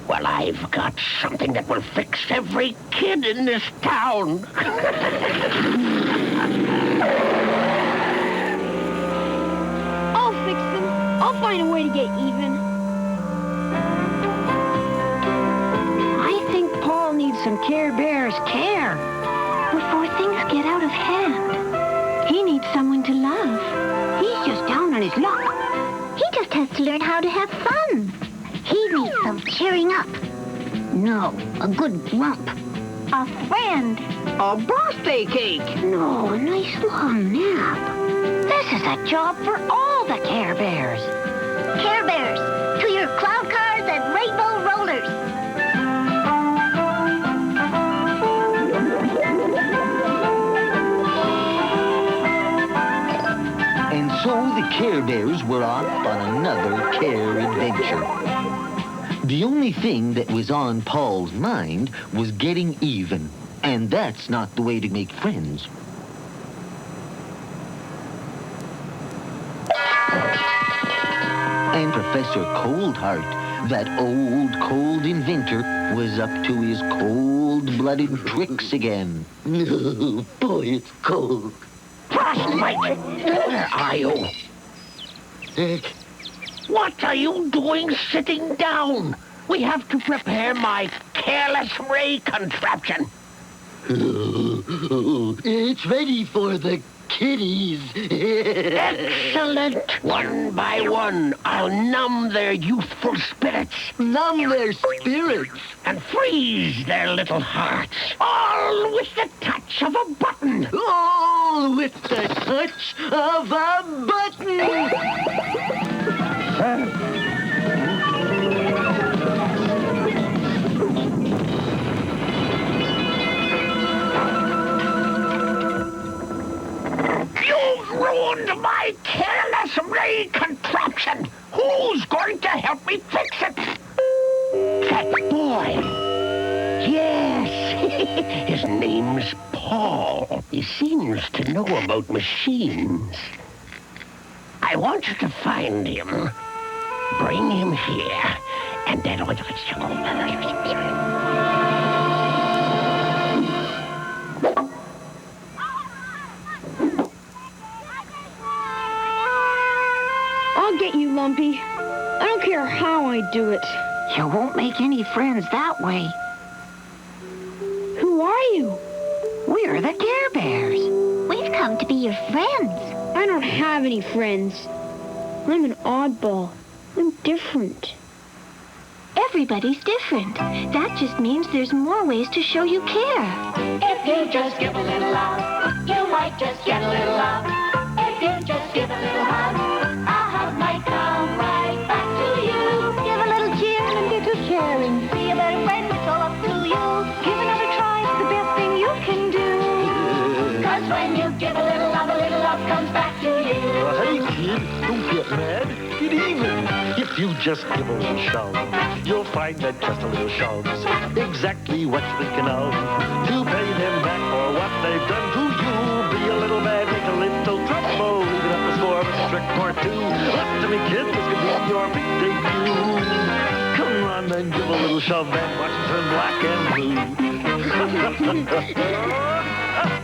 Well, I've got something that will fix every kid in this town. I'll fix them. I'll find a way to get even. I think Paul needs some Care Bears care. Before things get out of hand, he needs someone to love. He's just down on his luck. He just has to learn how to have fun. He needs some cheering up. No, a good grump. A friend. A birthday cake. No, a nice long nap. This is a job for all the Care Bears. Care Bears, to your cloud cars and rainbow rollers. And so the Care Bears were off on another care adventure. The only thing that was on Paul's mind was getting even, and that's not the way to make friends. And Professor Coldheart, that old cold inventor, was up to his cold-blooded tricks again. Oh, boy, it's cold. Frostbite! Where are you? What are you doing sitting down? We have to prepare my careless ray contraption. It's ready for the kiddies. Excellent. One by one, I'll numb their youthful spirits. Numb their spirits. And freeze their little hearts. All with the touch of a button. All with the touch of a button. You've ruined my careless ray contraption. Who's going to help me fix it? That boy. Yes. His name's Paul. He seems to know about machines. I want you to find him. Bring him here. And then... I'll get you, Lumpy. I don't care how I do it. You won't make any friends that way. Who are you? We're the Care Bears. We've come to be your friends. I don't have any friends. I'm an oddball. I'm different. Everybody's different. That just means there's more ways to show you care. If you just give a little love, you might just get a little love. If you just give a little hug, a hug might come right back to you. Give a little cheer and a little caring. Be a better friend, it's all up to you. Give another try, it's the best thing you can do. 'Cause when you give a little love comes back to you. Hey, kid, don't get mad. Get even. If you just give a little shove, you'll find that just a little shove's exactly what you're thinking of. To pay them back for what they've done to you. Be a little mad, make a little trouble. Even up the score with a trick or two. Listen to me, kid, this could be your big debut. Come on and give a little shove and watch it turn black and blue.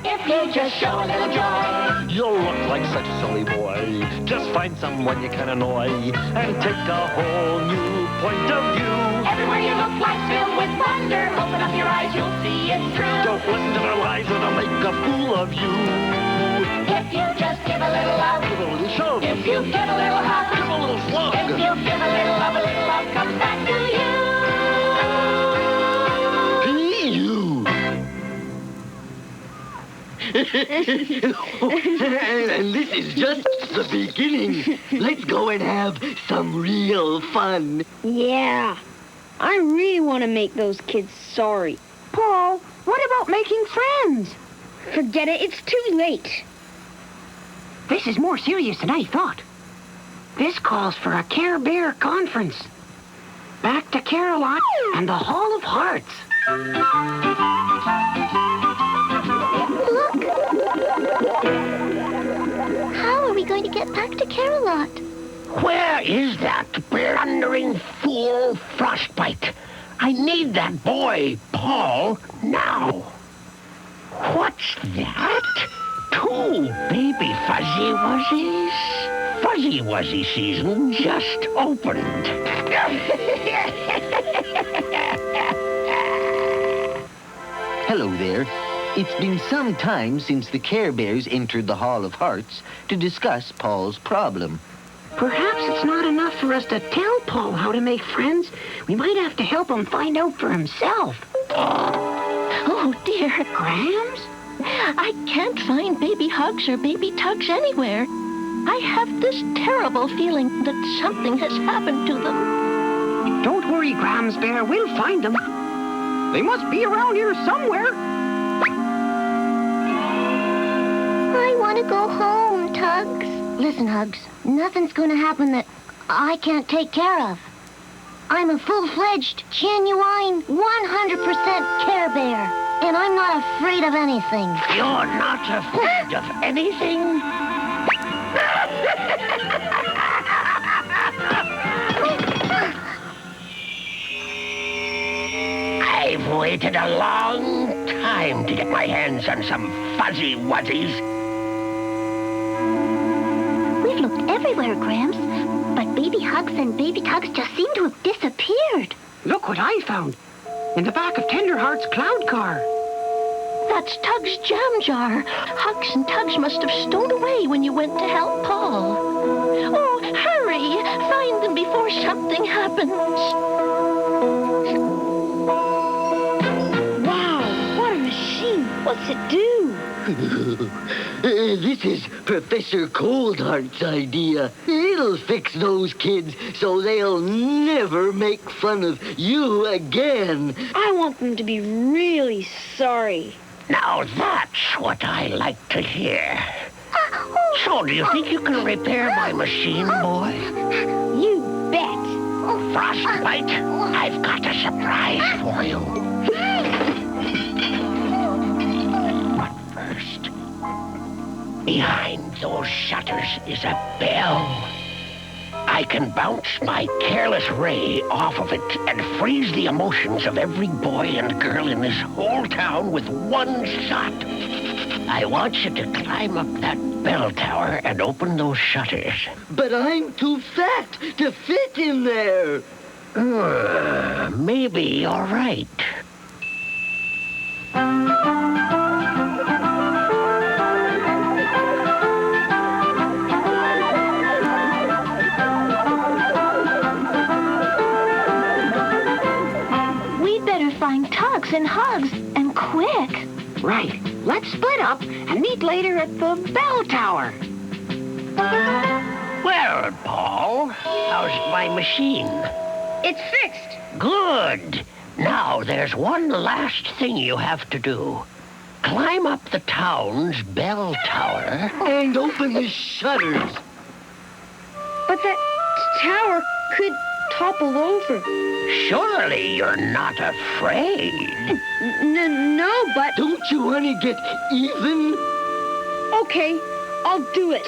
If you just show a little joy, you'll look like such a silly boy. Just find someone you can annoy and take a whole new point of view. everywhere you look, life's filled with wonder. Open up your eyes, you'll see it's true. Don't listen to their lies or they'll make a fool of you. If you just give a little love, give a little shove. If you give a little hug, give a little slug. If you give a little love comes back to you. And this is just the beginning. Let's go and have some real fun. Yeah, I really want to make those kids sorry. Paul, what about making friends? Forget it, it's too late. This is more serious than I thought. This calls for a Care Bear conference. Back to Care-a-Lot and the Hall of Hearts. How are we going to get back to Care-a-Lot? Where is that blundering fool Frostbite? I need that boy, Paul, now. What's that? 2 baby Fuzzy Wuzzies? Fuzzy Wuzzy season just opened. Hello there. It's been some time since the Care Bears entered the Hall of Hearts to discuss Paul's problem. Perhaps it's not enough for us to tell Paul how to make friends. We might have to help him find out for himself. Oh, dear. Grams? I can't find baby hugs or baby tugs anywhere. I have this terrible feeling that something has happened to them. Don't worry, Grams Bear. We'll find them. They must be around here somewhere. I want to go home, Tugs. Listen, Hugs, nothing's going to happen that I can't take care of. I'm a full-fledged, genuine, 100% Care Bear, and I'm not afraid of anything. You're not afraid of anything? I've waited a long time to get my hands on some Fuzzy Wuzzies. We've looked everywhere, Gramps, but baby Hugs and baby Tugs just seem to have disappeared. Look what I found. In the back of Tenderheart's cloud car. That's Tug's jam jar. Hugs and Tugs must have stowed away when you went to help Paul. Oh, hurry! Find them before something happens. Wow, what a machine. What's it do? This is Professor Coldheart's idea. It'll fix those kids so they'll never make fun of you again. I want them to be really sorry. Now that's what I like to hear. So, do you think you can repair my machine, boy? You bet. Frostbite, I've got a surprise for you. But first, behind those shutters is a bell. I can bounce my careless ray off of it and freeze the emotions of every boy and girl in this whole town with one shot. I want you to climb up that bell tower and open those shutters. But I'm too fat to fit in there. Maybe you're right. We'd better find Tugs and Hugs, and quick. Right. Let's split up and meet later at the bell tower. Well, Paul, how's my machine? It's fixed. Good. Now, there's one last thing you have to do. Climb up the town's bell tower and open the shutters. But that tower could topple over. Surely you're not afraid. No, but... Don't you want to get even? Okay, I'll do it.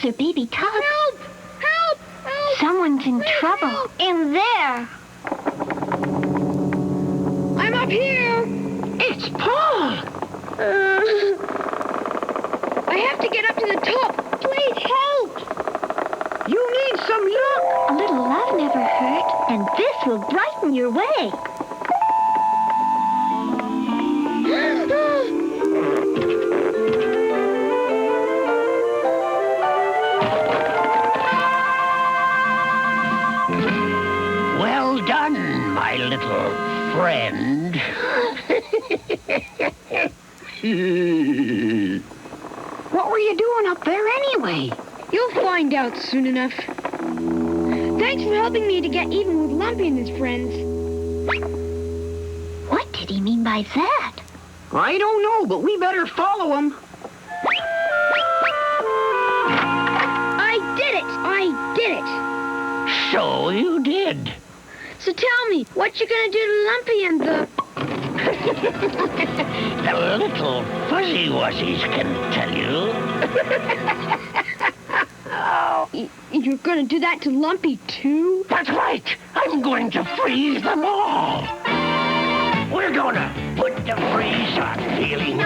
Or baby Tugs. Help! Help! Help! Someone's in trouble. In there. I'm up here. It's Paul. I have to get up to the top. Please help. You need some luck. A little love never hurt, and this will brighten your way. Well done, my little friend. What were you doing up there anyway? You'll find out soon enough. Thanks for helping me to get even with Lumpy and his friends. What did he mean by that? I don't know, but we better follow him. I did it! I did it! So you did. So tell me, what you gonna do to Lumpy and the... The little fuzzy wuzzies can tell you. You're gonna do that to Lumpy too? That's right. I'm going to freeze them all. We're gonna put the freeze on feelings.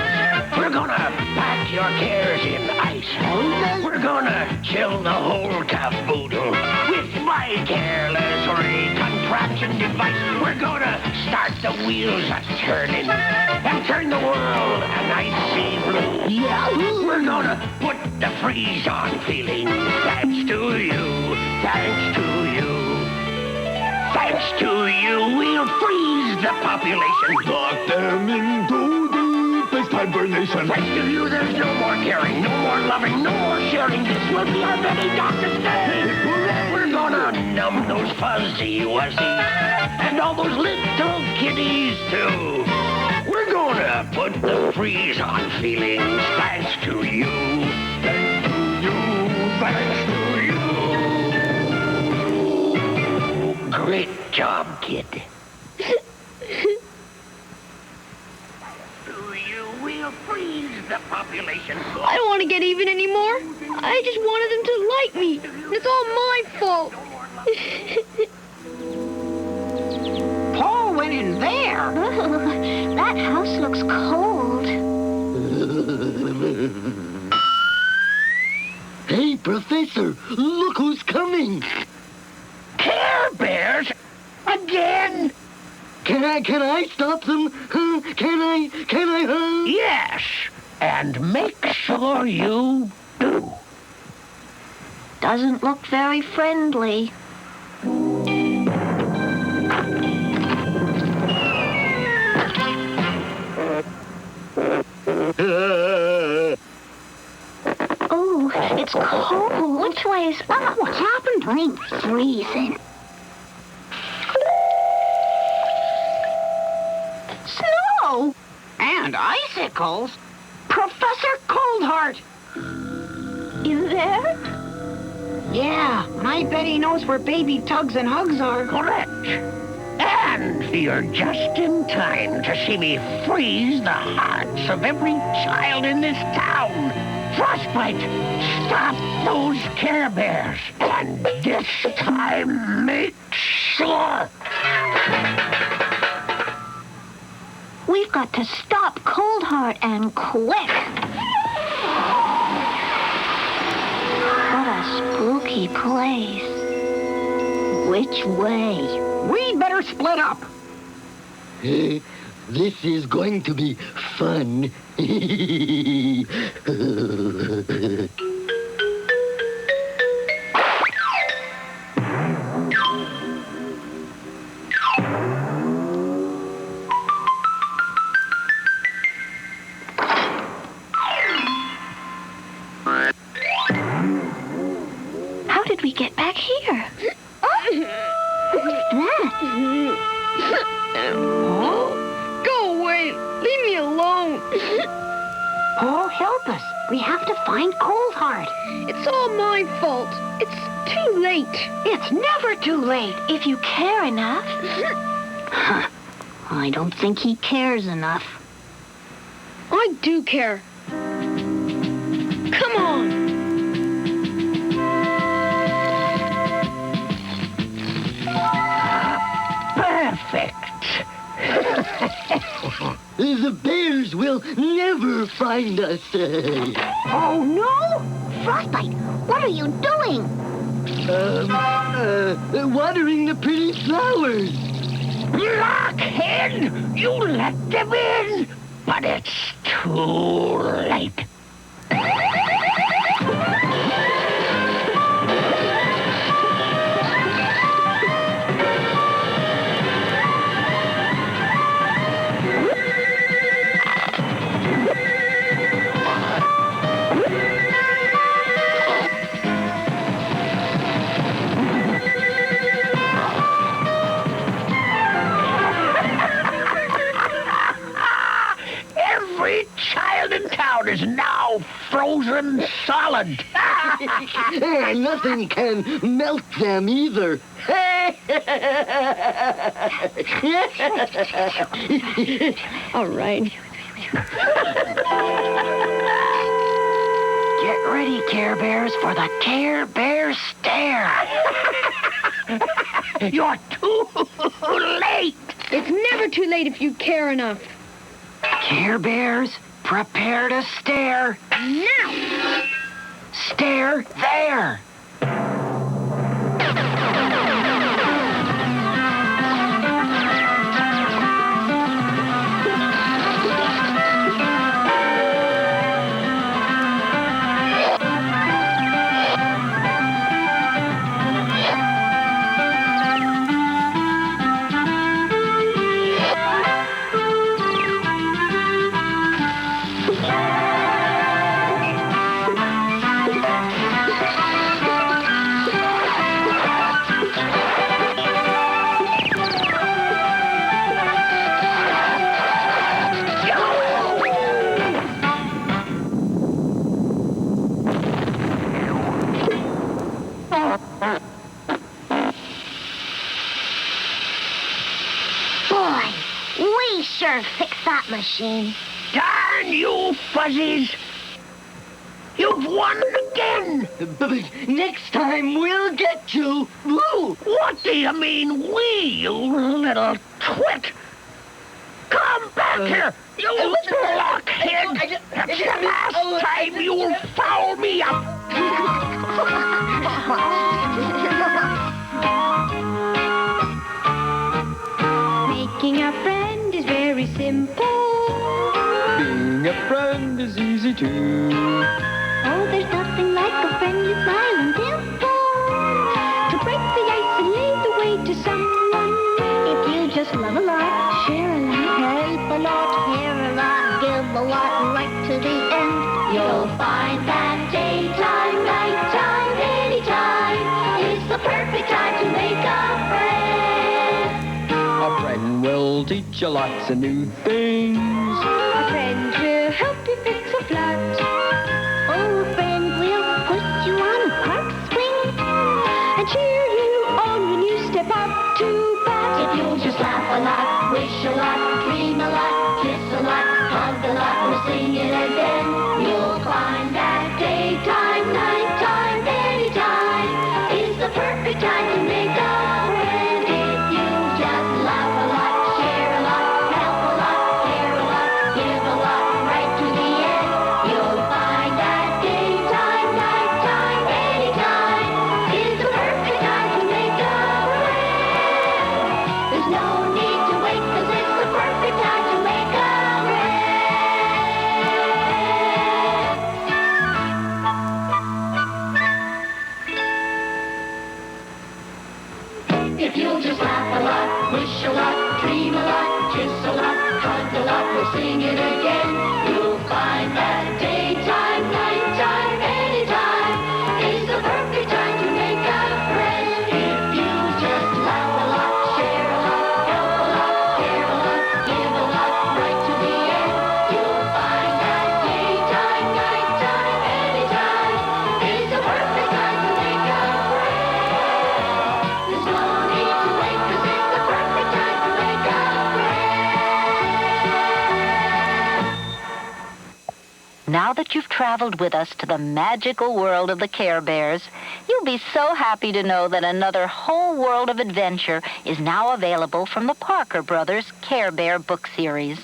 We're gonna pack your cares in ice. We're gonna chill the whole caboodle with my careless contraption device. We're gonna start the wheels a-turning and turn the world an icy blue. Yeah, we're gonna put the freeze on feelings. Thanks to you, thanks to you. Thanks to you, we'll freeze the population. Lock them into the space-time hibernation. Thanks to you, there's no more caring, no more loving, no more sharing. This will be our very darkest day. We're gonna numb those fuzzy wuzzies and all those little kitties too. We're gonna put the freeze on feelings. Thanks to you. Thanks to you. Thanks to you. Great job, kid. We'll freeze the population. I don't want to get even anymore. I just wanted them to like me. It's all my fault. Paul went in there. Oh, that house looks cold. Hey, Professor, look who's coming. Care Bears? Again? Can I stop them? Can I? Yes, and make sure you do. Doesn't look very friendly. Oh, it's cold. Which way is up? What's happened? I'm freezing. Snow! And And icicles? Professor Coldheart! Is there? Yeah, I bet he knows where baby tugs and hugs are. Correct. And you're just in time to see me freeze the hearts of every child in this town. Frostbite, stop those Care Bears. And this time, make sure. We've got to stop Coldheart and quick. What a spooky place. Which way? We'd better split up. This is going to be fun. How did we get back here? What's that? Go away. Leave me alone. Oh, help us. We have to find Coldheart. It's all my fault. It's too late. It's never too late if you care enough. Huh. I don't think he cares enough. I do care. Come on. Perfect. The bears will never find us. Oh, no? Frostbite, what are you doing? Watering the pretty flowers. Blockhead! You let them in, but it's too late. Every child in town is now frozen solid. Nothing can melt them either. All right. Get ready, Care Bears, for the Care Bear stare. You're too late. It's never too late if you care enough. Care Bears, prepare to stare. Now! Stare there. Boy, we sure fixed that machine. Darn you, fuzzies. You've won again. But next time we'll get you. Woo! What do you mean, we, you little twit? Come back here, you blockhead. That's the last time you'll foul me up. Making a friend is very simple. Being a friend is easy too. Oh, there's nothing like a friendly smile and dimple To break the ice and lead the way to someone. if you just love a lot, Share a lot. help a lot, care a lot, give a lot, right to the end. You'll find that daytime, nighttime, anytime is the perfect time to make a friend. A friend will teach you lots of new things. A friend will help you fix a flat. Oh, friend, we'll put you on a park swing And cheer you on when you step up to bat. If you'll just laugh a lot, wish a lot, dream a lot, kiss a lot, hug a lot, or sing it again, you'll find that daytime, nighttime, anytime is the perfect time to make a friend. If you just laugh a lot, share a lot, help a lot, care a lot, give a lot, right to the end, you'll find that daytime, nighttime, anytime is the perfect time to make a friend. There's no need to wait, 'cause it's the perfect time to make a friend. If you'll just laugh a lot, wish a lot, dream a lot, kiss a lot, hug a lot, we'll sing it again, you'll find that daytime, nighttime, anytime is the perfect time to make a friend. If you just laugh a lot, share a lot, help a lot, care a lot, give a lot, right to the end, you'll find that daytime, nighttime, anytime is the perfect time to make a friend. There's no need to wait, 'cause it's the perfect time to make a Now that you've traveled with us to the magical world of the Care Bears, you'll be so happy to know that another whole world of adventure is now available from the Parker Brothers Care Bear book series.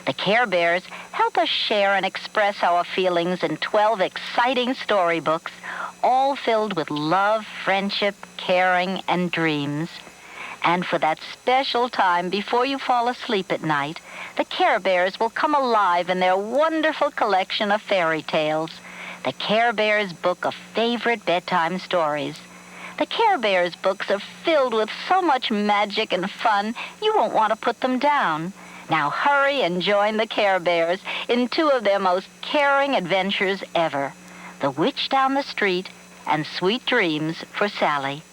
The Care Bears help us share and express our feelings in 12 exciting storybooks, all filled with love, friendship, caring, and dreams. And for that special time before you fall asleep at night, the Care Bears will come alive in their wonderful collection of fairy tales, the Care Bears book of favorite bedtime stories. The Care Bears books are filled with so much magic and fun, you won't want to put them down. Now hurry and join the Care Bears in two of their most caring adventures ever, The Witch Down the Street and Sweet Dreams for Sally.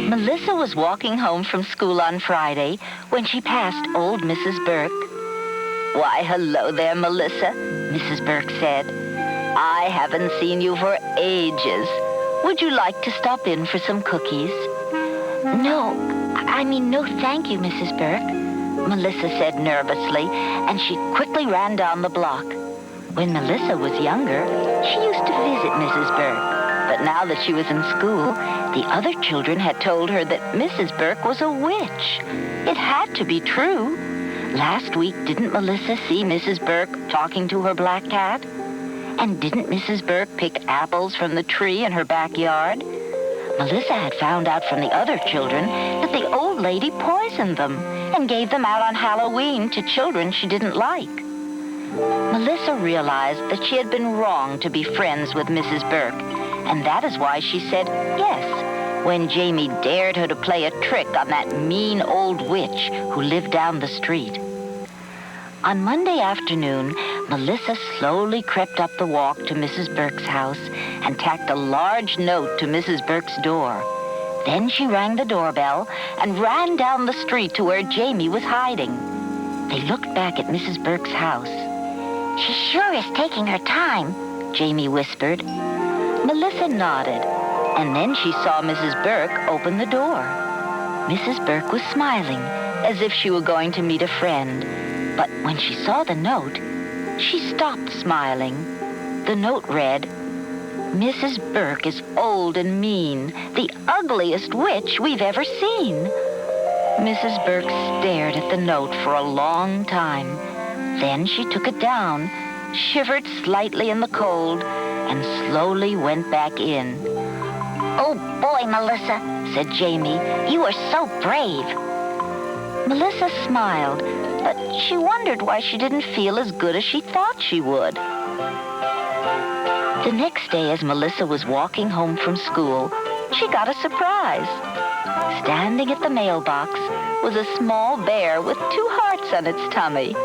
Melissa was walking home from school on Friday when she passed old Mrs. Burke. "Why, hello there, Melissa," Mrs. Burke said. "I haven't seen you for ages. Would you like to stop in for some cookies?" No, thank you, Mrs. Burke," Melissa said nervously, and she quickly ran down the block. When Melissa was younger, she used to visit Mrs. Burke. But now that she was in school, the other children had told her that Mrs. Burke was a witch. It had to be true. Last week, didn't Melissa see Mrs. Burke talking to her black cat? And didn't Mrs. Burke pick apples from the tree in her backyard? Melissa had found out from the other children that the old lady poisoned them and gave them out on Halloween to children she didn't like. Melissa realized that she had been wrong to be friends with Mrs. Burke, and that is why she said yes when Jamie dared her to play a trick on that mean old witch who lived down the street. On Monday afternoon, Melissa slowly crept up the walk to Mrs. Burke's house and tacked a large note to Mrs. Burke's door. Then she rang the doorbell and ran down the street to where Jamie was hiding. They looked back at Mrs. Burke's house. She sure is taking her time, Jamie whispered. Melissa nodded, and then she saw Mrs. Burke open the door. Mrs. Burke was smiling, as if she were going to meet a friend. But when she saw the note, she stopped smiling. The note read, "Mrs. Burke is old and mean, the ugliest witch we've ever seen." Mrs. Burke stared at the note for a long time. Then she took it down, shivered slightly in the cold, and slowly went back in. "Oh, boy, Melissa," said Jamie. "You are so brave." Melissa smiled, but she wondered why she didn't feel as good as she thought she would. The next day, as Melissa was walking home from school, she got a surprise. Standing at the mailbox was a small bear with 2 hearts on its tummy.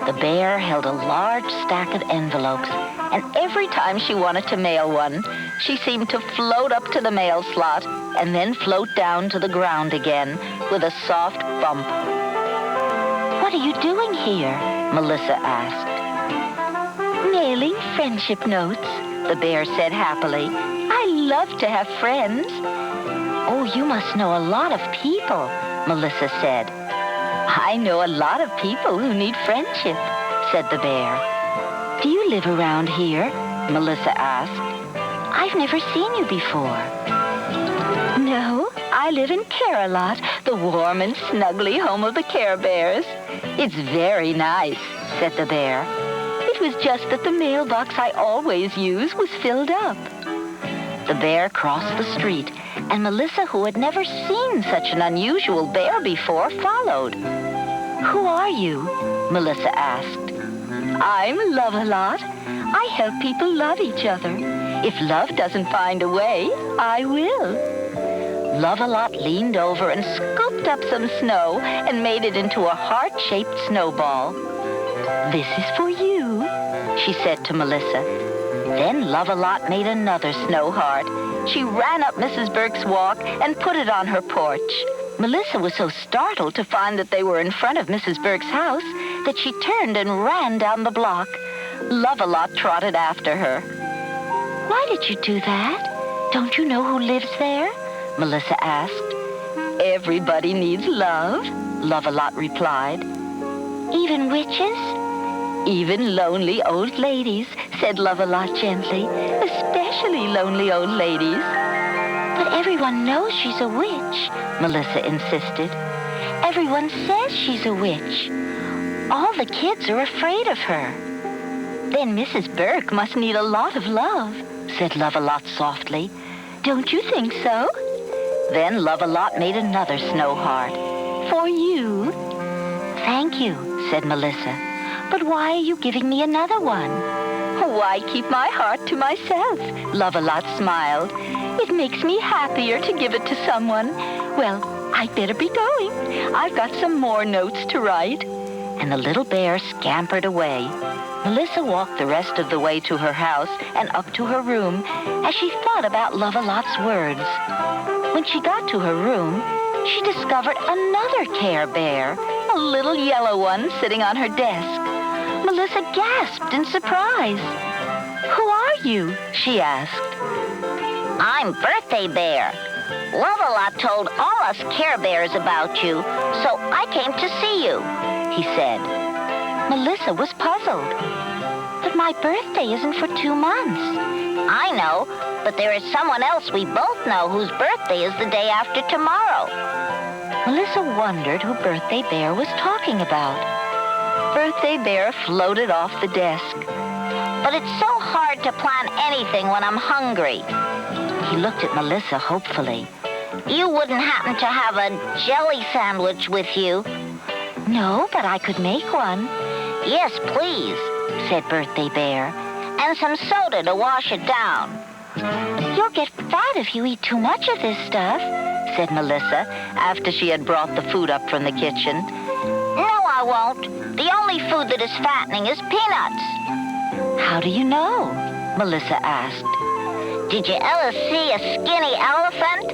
The bear held a large stack of envelopes and every time she wanted to mail one, she seemed to float up to the mail slot and then float down to the ground again with a soft bump. "What are you doing here?" Melissa asked. "Mailing friendship notes," the bear said happily. "I love to have friends." "Oh, you must know a lot of people," Melissa said. "I know a lot of people who need friendship," said the bear. "Do you live around here?" Melissa asked. "I've never seen you before." "No, I live in Care-a-Lot, the warm and snuggly home of the Care Bears. It's very nice," said the bear. "It was just that the mailbox I always use was filled up." The bear crossed the street, and Melissa, who had never seen such an unusual bear before, followed. "Who are you?" Melissa asked. "I'm Love-a-Lot. I help people love each other. If love doesn't find a way, I will." Love-a-Lot leaned over and scooped up some snow and made it into a heart-shaped snowball. "This is for you," she said to Melissa. Then Love-a-Lot made another snow heart. She ran up Mrs. Burke's walk and put it on her porch. Melissa was so startled to find that they were in front of Mrs. Burke's house that she turned and ran down the block. Love-a-Lot trotted after her. "Why did you do that? Don't you know who lives there?" Melissa asked. "Everybody needs love," Love-a-Lot replied. "Even witches?" "Even lonely old ladies," said Love-a-Lot gently. "Especially lonely old ladies." "But everyone knows she's a witch," Melissa insisted. "Everyone says she's a witch. All the kids are afraid of her." "Then Mrs. Burke must need a lot of love," said Love-a-Lot softly. "Don't you think so?" Then Love-a-Lot made another snow heart. "For you." "Thank you," said Melissa. "But why are you giving me another one?" "Why keep my heart to myself?" Love-a-Lot smiled. "It makes me happier to give it to someone. Well, I'd better be going. I've got some more notes to write." And the little bear scampered away. Melissa walked the rest of the way to her house and up to her room as she thought about Love-a-Lot's words. When she got to her room, she discovered another Care Bear, a little yellow one sitting on her desk. Melissa gasped in surprise. "Who are you?" she asked. "I'm Birthday Bear. Love-a-Lot told all us Care Bears about you, so I came to see you," he said. Melissa was puzzled. "But my birthday isn't for 2 months." "I know, but there is someone else we both know whose birthday is the day after tomorrow." Melissa wondered who Birthday Bear was talking about. Birthday Bear floated off the desk. "But it's so hard to plan anything when I'm hungry." He looked at Melissa hopefully. "You wouldn't happen to have a jelly sandwich with you?" "No, but I could make one." "Yes, please," said Birthday Bear. "And some soda to wash it down." "You'll get fat if you eat too much of this stuff," said Melissa after she had brought the food up from the kitchen. "No, I won't. The only food that is fattening is peanuts." "How do you know?" Melissa asked. "Did you ever see a skinny elephant?"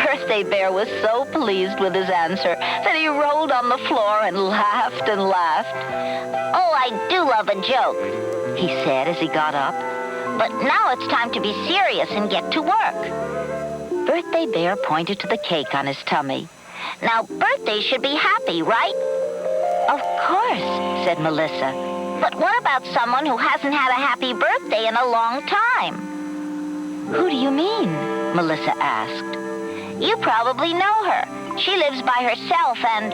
Birthday Bear was so pleased with his answer that he rolled on the floor and laughed and laughed. "Oh, I do love a joke," he said as he got up. "But now it's time to be serious and get to work." Birthday Bear pointed to the cake on his tummy. "Now, birthdays should be happy, right?" "Of course," said Melissa. "But what about someone who hasn't had a happy birthday in a long time?" "Who do you mean?" Melissa asked. "You probably know her. She lives by herself and—"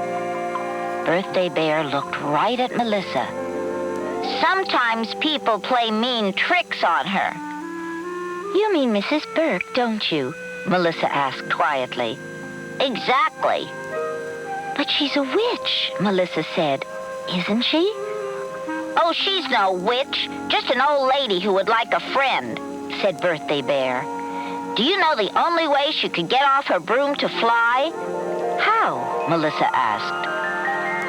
Birthday Bear looked right at Melissa. "Sometimes people play mean tricks on her." "You mean Mrs. Burke, don't you?" Melissa asked quietly. "Exactly." "But she's a witch," Melissa said. "Isn't she?" "Oh, she's no witch. Just an old lady who would like a friend," said Birthday Bear. "Do you know the only way she could get off her broom to fly?" "How?" Melissa asked.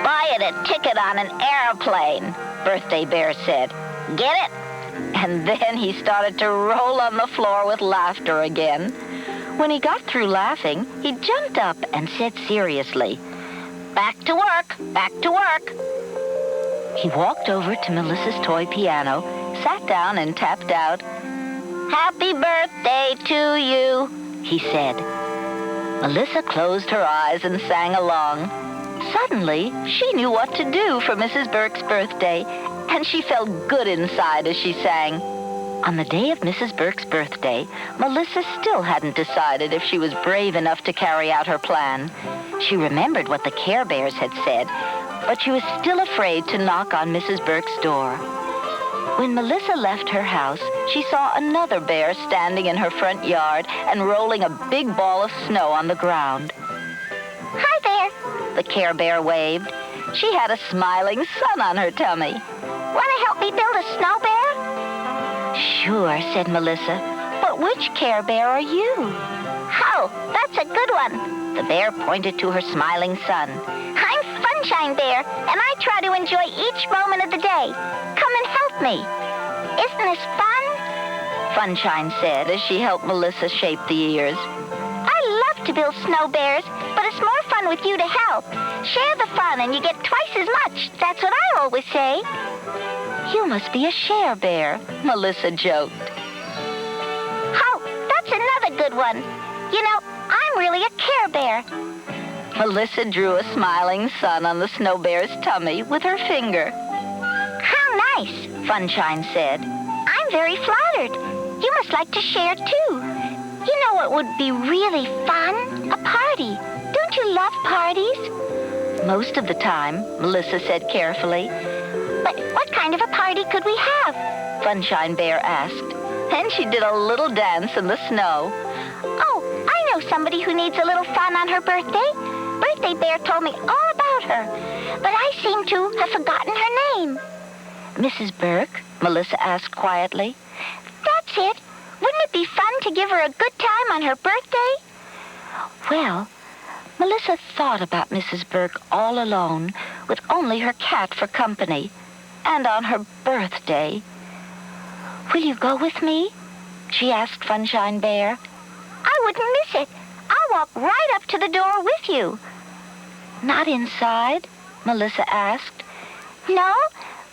"Buy it a ticket on an airplane," Birthday Bear said. "Get it? And then he started to roll on the floor with laughter again. When he got through laughing, he jumped up and said seriously, "Back to work, back to work." He walked over to Melissa's toy piano, sat down and tapped out, "Happy birthday to you," he said. Melissa closed her eyes and sang along. Suddenly, she knew what to do for Mrs. Burke's birthday, and she felt good inside as she sang. On the day of Mrs. Burke's birthday, Melissa still hadn't decided if she was brave enough to carry out her plan. She remembered what the Care Bears had said, but she was still afraid to knock on Mrs. Burke's door. When Melissa left her house, she saw another bear standing in her front yard and rolling a big ball of snow on the ground. Hi there, the Care Bear waved. She had a smiling sun on her tummy. Want to help me build a snow bear? Sure, said Melissa. But which Care Bear are you? Oh, that's a good one. The bear pointed to her smiling sun. I'm Funshine Bear, and I try to enjoy each moment of the day. Come and help me. Isn't this fun? Funshine said as she helped Melissa shape the ears. I love to build snow bears, but it's more fun with you to help. Share the fun and you get twice as much. That's what I always say. You must be a share bear, Melissa joked. Oh, that's another good one. You know, I'm really a Care Bear. Melissa drew a smiling sun on the snow bear's tummy with her finger. How nice, Funshine said. I'm very flattered. You must like to share, too. You know what would be really fun? A party. Don't you love parties? Most of the time, Melissa said carefully. But what kind of a party could we have? Funshine Bear asked. Then she did a little dance in the snow. Oh, I know somebody who needs a little fun on her birthday. Birthday Bear told me all about her, but I seem to have forgotten her name. Mrs. Burke? Melissa asked quietly. That's it. Wouldn't it be fun to give her a good time on her birthday? Well, Melissa thought about Mrs. Burke all alone, with only her cat for company, and on her birthday. Will you go with me? She asked Funshine Bear. I wouldn't miss it. I'll walk right up to the door with you. Not inside? Melissa asked. No,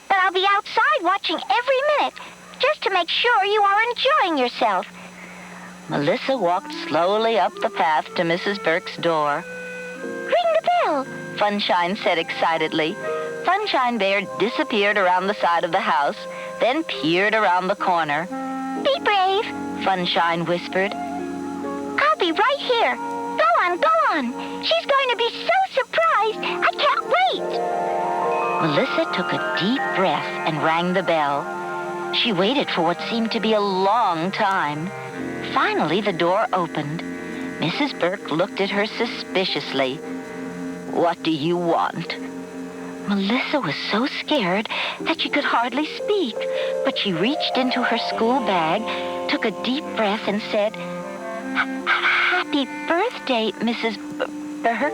but I'll be outside watching every minute, just to make sure you are enjoying yourself. Melissa walked slowly up the path to Mrs. Burke's door. Ring the bell, Funshine said excitedly. Funshine Bear disappeared around the side of the house, then peered around the corner. Be brave, Funshine whispered. I'll be right here. Go on, go on. She's going to be so surprised. I can't wait. Melissa took a deep breath and rang the bell. She waited for what seemed to be a long time. Finally, the door opened. Mrs. Burke looked at her suspiciously. What do you want? Melissa was so scared that she could hardly speak, but she reached into her school bag, took a deep breath, and said, Happy birthday, Mrs. Burke.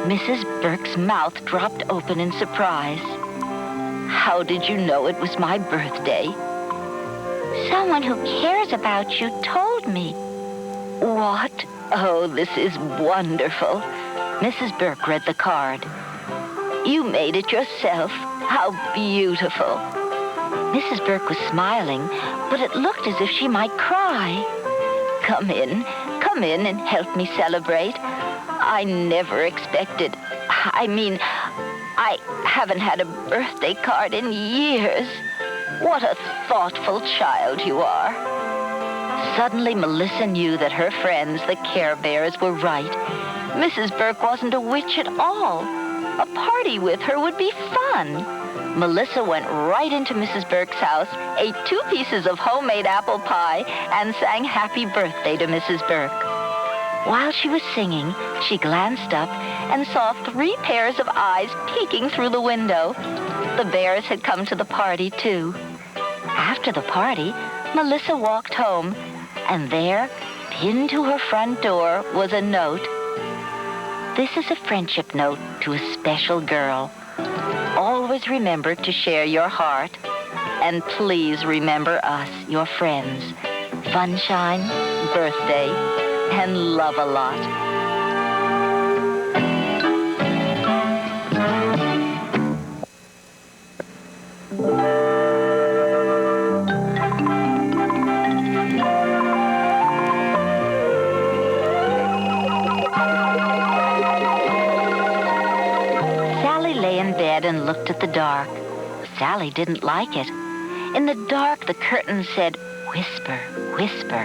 Mrs. Burke's mouth dropped open in surprise. How did you know it was my birthday? Someone who cares about you told me. What? Oh, this is wonderful. Mrs. Burke read the card. You made it yourself. How beautiful. Mrs. Burke was smiling, but it looked as if she might cry. Come in and help me celebrate. I never expected. I haven't had a birthday card in years. What a thoughtful child you are. Suddenly, Melissa knew that her friends, the Care Bears, were right. Mrs. Burke wasn't a witch at all. A party with her would be fun. Melissa went right into Mrs. Burke's house, ate 2 pieces of homemade apple pie, and sang happy birthday to Mrs. Burke. While she was singing, she glanced up and saw 3 pairs of eyes peeking through the window. The bears had come to the party, too. After the party, Melissa walked home, and there, pinned to her front door, was a note. This is a friendship note to a special girl. Always remember to share your heart and please remember us, your friends. Funshine, birthday, and love a lot. And looked at the dark. Sally didn't like it. In the dark, the curtain said, whisper, whisper.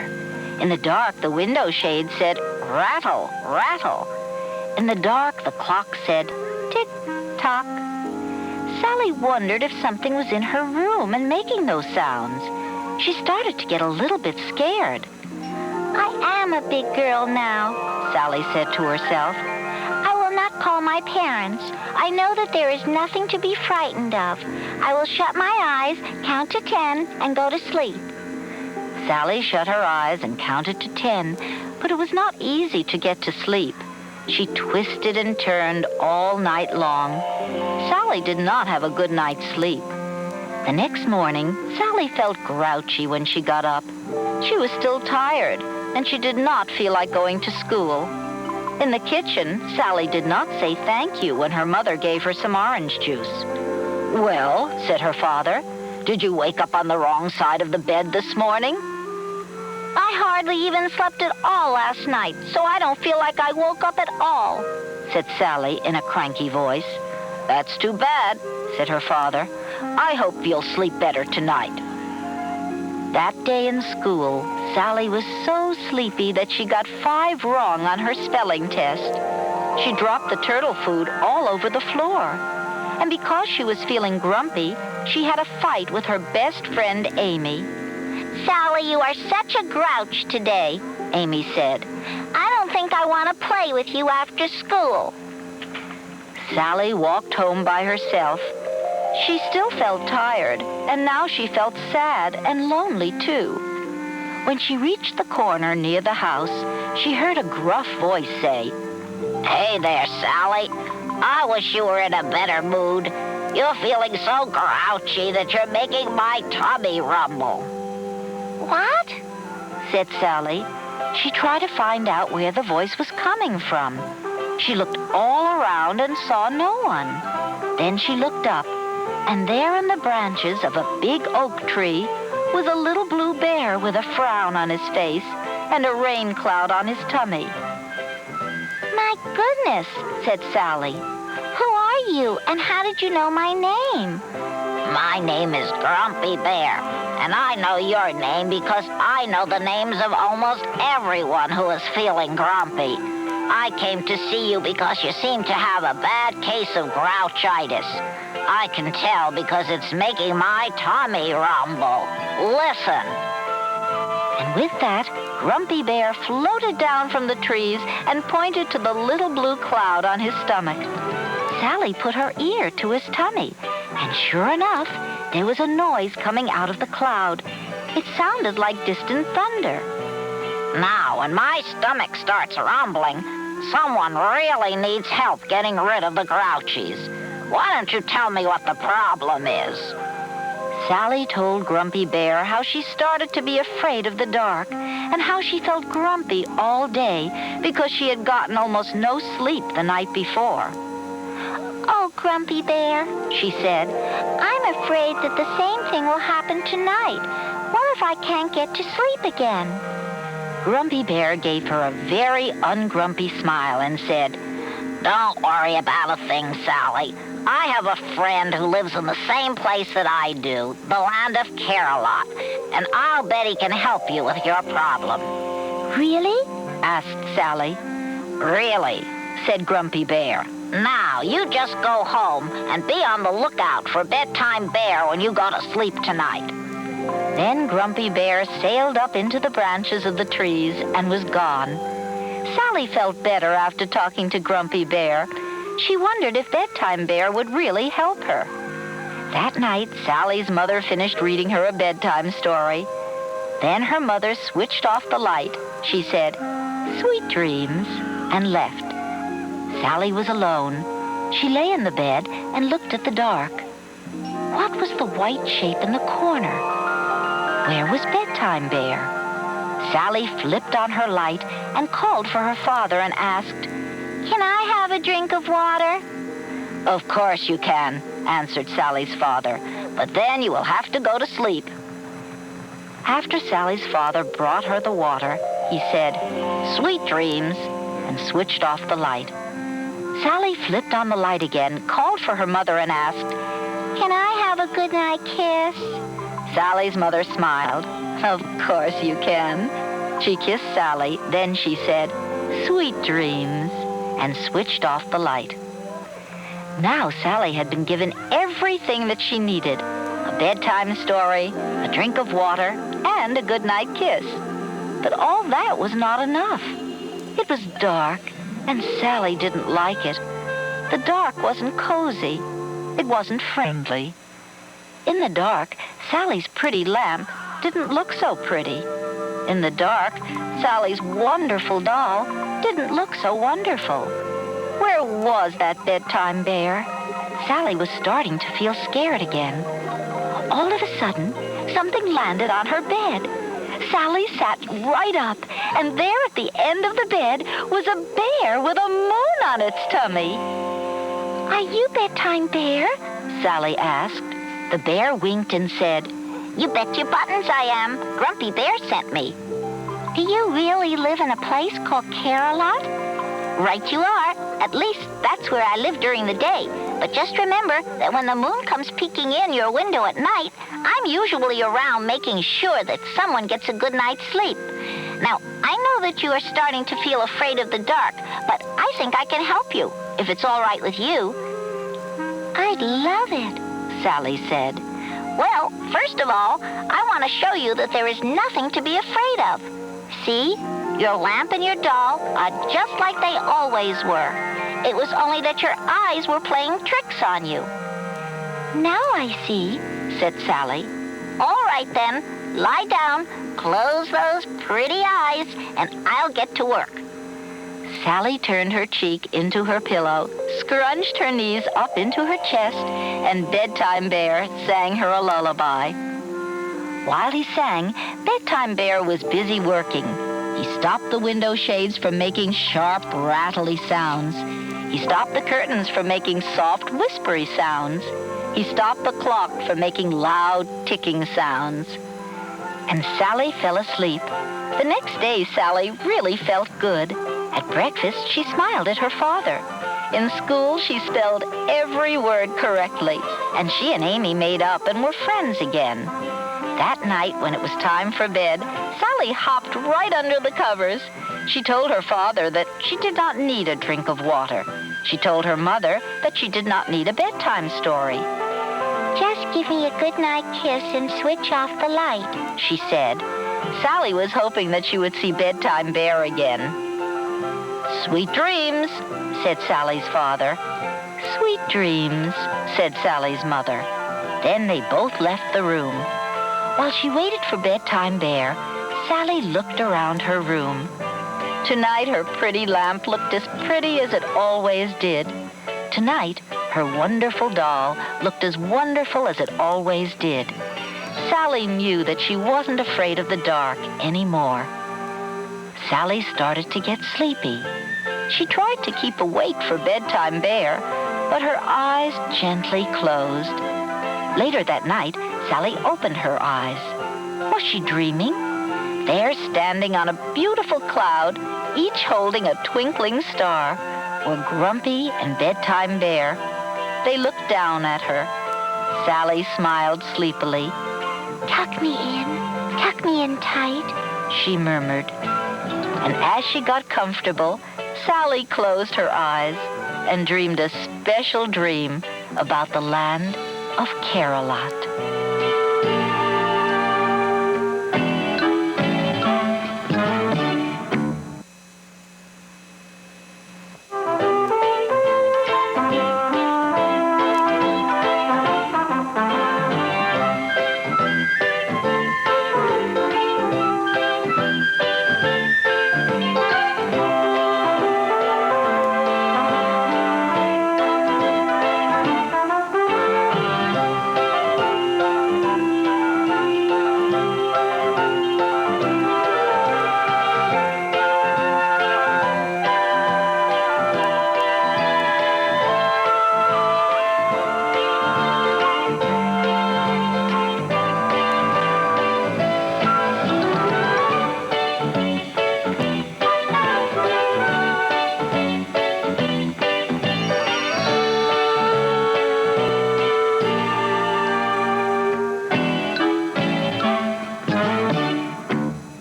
In the dark, the window shade said, rattle, rattle. In the dark, the clock said, tick-tock. Sally wondered if something was in her room and making those sounds. She started to get a little bit scared. I am a big girl now, Sally said to herself. Call my parents. I know that there is nothing to be frightened of. I will shut my eyes, count to 10, and go to sleep. Sally shut her eyes and counted to 10, but it was not easy to get to sleep. She twisted and turned all night long. Sally did not have a good night's sleep. The next morning, Sally felt grouchy when she got up. She was still tired, and she did not feel like going to school. In the kitchen, Sally did not say thank you when her mother gave her some orange juice. Well, said her father, did you wake up on the wrong side of the bed this morning? I hardly even slept at all last night, so I don't feel like I woke up at all, said Sally in a cranky voice. That's too bad, said her father. I hope you'll sleep better tonight. That day in school, Sally was so sleepy that she got 5 wrong on her spelling test. She dropped the turtle food all over the floor. And because she was feeling grumpy, she had a fight with her best friend, Amy. Sally, you are such a grouch today, Amy said. I don't think I want to play with you after school. Sally walked home by herself. She still felt tired, and now she felt sad and lonely, too. When she reached the corner near the house, she heard a gruff voice say, Hey there, Sally. I wish you were in a better mood. You're feeling so grouchy that you're making my tummy rumble. What? Said Sally. She tried to find out where the voice was coming from. She looked all around and saw no one. Then she looked up, and there in the branches of a big oak tree was a little blue bear with a frown on his face and a rain cloud on his tummy. My goodness, said Sally. Who are you, and how did you know my name? My name is Grumpy Bear, and I know your name because I know the names of almost everyone who is feeling grumpy. I came to see you because you seem to have a bad case of grouchitis. I can tell because it's making my tummy rumble. Listen. And with that, Grumpy Bear floated down from the trees and pointed to the little blue cloud on his stomach. Sally put her ear to his tummy, and sure enough, there was a noise coming out of the cloud. It sounded like distant thunder. Now, when my stomach starts rumbling, someone really needs help getting rid of the grouchies. Why don't you tell me what the problem is? Sally told Grumpy Bear how she started to be afraid of the dark and how she felt grumpy all day because she had gotten almost no sleep the night before. Oh, Grumpy Bear, she said, I'm afraid that the same thing will happen tonight. What if I can't get to sleep again? Grumpy Bear gave her a very ungrumpy smile and said, Don't worry about a thing, Sally. I have a friend who lives in the same place that I do, the land of Care-a-Lot, and I'll bet he can help you with your problem. Really? Asked Sally. Really, said Grumpy Bear. Now, you just go home and be on the lookout for Bedtime Bear when you go to sleep tonight. Then Grumpy Bear sailed up into the branches of the trees and was gone. Sally felt better after talking to Grumpy Bear. She wondered if Bedtime Bear would really help her. That night, Sally's mother finished reading her a bedtime story. Then her mother switched off the light. She said, "Sweet dreams," and left. Sally was alone. She lay in the bed and looked at the dark. what was the white shape in the corner? Where was Bedtime Bear? Sally flipped on her light and called for her father and asked, "Can I have a drink of water?" "Of course you can," answered Sally's father, "but then you will have to go to sleep." After Sally's father brought her the water, he said, "Sweet dreams," and switched off the light. Sally flipped on the light again, called for her mother, and asked, "Can I have a goodnight kiss?" Sally's mother smiled. "Of course you can." She kissed Sally, then she said, "Sweet dreams," and switched off the light. Now Sally had been given everything that she needed: a bedtime story, a drink of water, and a goodnight kiss. But all that was not enough. It was dark, and Sally didn't like it. The dark wasn't cozy. It wasn't friendly. In the dark, Sally's pretty lamp didn't look so pretty. In the dark, Sally's wonderful doll didn't look so wonderful. Where was that Bedtime Bear? Sally was starting to feel scared again. All of a sudden, something landed on her bed. Sally sat right up, and there at the end of the bed was a bear with a moon on its tummy. "Are you Bedtime Bear?" Sally asked. The bear winked and said, "You bet your buttons I am. Grumpy Bear sent me." "Do you really live in a place called Care-a-Lot?" "Right you are. At least that's where I live during the day. But just remember that when the moon comes peeking in your window at night, I'm usually around making sure that someone gets a good night's sleep. Now, I know that you are starting to feel afraid of the dark, but I think I can help you, if it's all right with you." "I'd love it," Sally said. "Well, first of all, I want to show you that there is nothing to be afraid of. See? Your lamp and your doll are just like they always were. It was only that your eyes were playing tricks on you." "Now I see," said Sally. "All right then, lie down, close those pretty eyes, and I'll get to work." Sally turned her cheek into her pillow, scrunched her knees up into her chest, and Bedtime Bear sang her a lullaby. While he sang, Bedtime Bear was busy working. He stopped the window shades from making sharp, rattly sounds. He stopped the curtains from making soft, whispery sounds. He stopped the clock from making loud, ticking sounds. And Sally fell asleep. The next day, Sally really felt good. At breakfast, she smiled at her father. In school, she spelled every word correctly, and she and Amy made up and were friends again. That night, when it was time for bed, Sally hopped right under the covers. She told her father that she did not need a drink of water. She told her mother that she did not need a bedtime story. "Just give me a goodnight kiss and switch off the light," she said. Sally was hoping that she would see Bedtime Bear again. "Sweet dreams," said Sally's father. "Sweet dreams," said Sally's mother. Then they both left the room. While she waited for Bedtime Bear, Sally looked around her room. Tonight, her pretty lamp looked as pretty as it always did. Tonight, her wonderful doll looked as wonderful as it always did. Sally knew that she wasn't afraid of the dark anymore. Sally started to get sleepy. She tried to keep awake for Bedtime Bear, but her eyes gently closed. Later that night, Sally opened her eyes. Was she dreaming? There, standing on a beautiful cloud, each holding a twinkling star, were Grumpy and Bedtime Bear. They looked down at her. Sally smiled sleepily. Tuck me in tight," she murmured. And as she got comfortable, Sally closed her eyes and dreamed a special dream about the land of Care-a-Lot.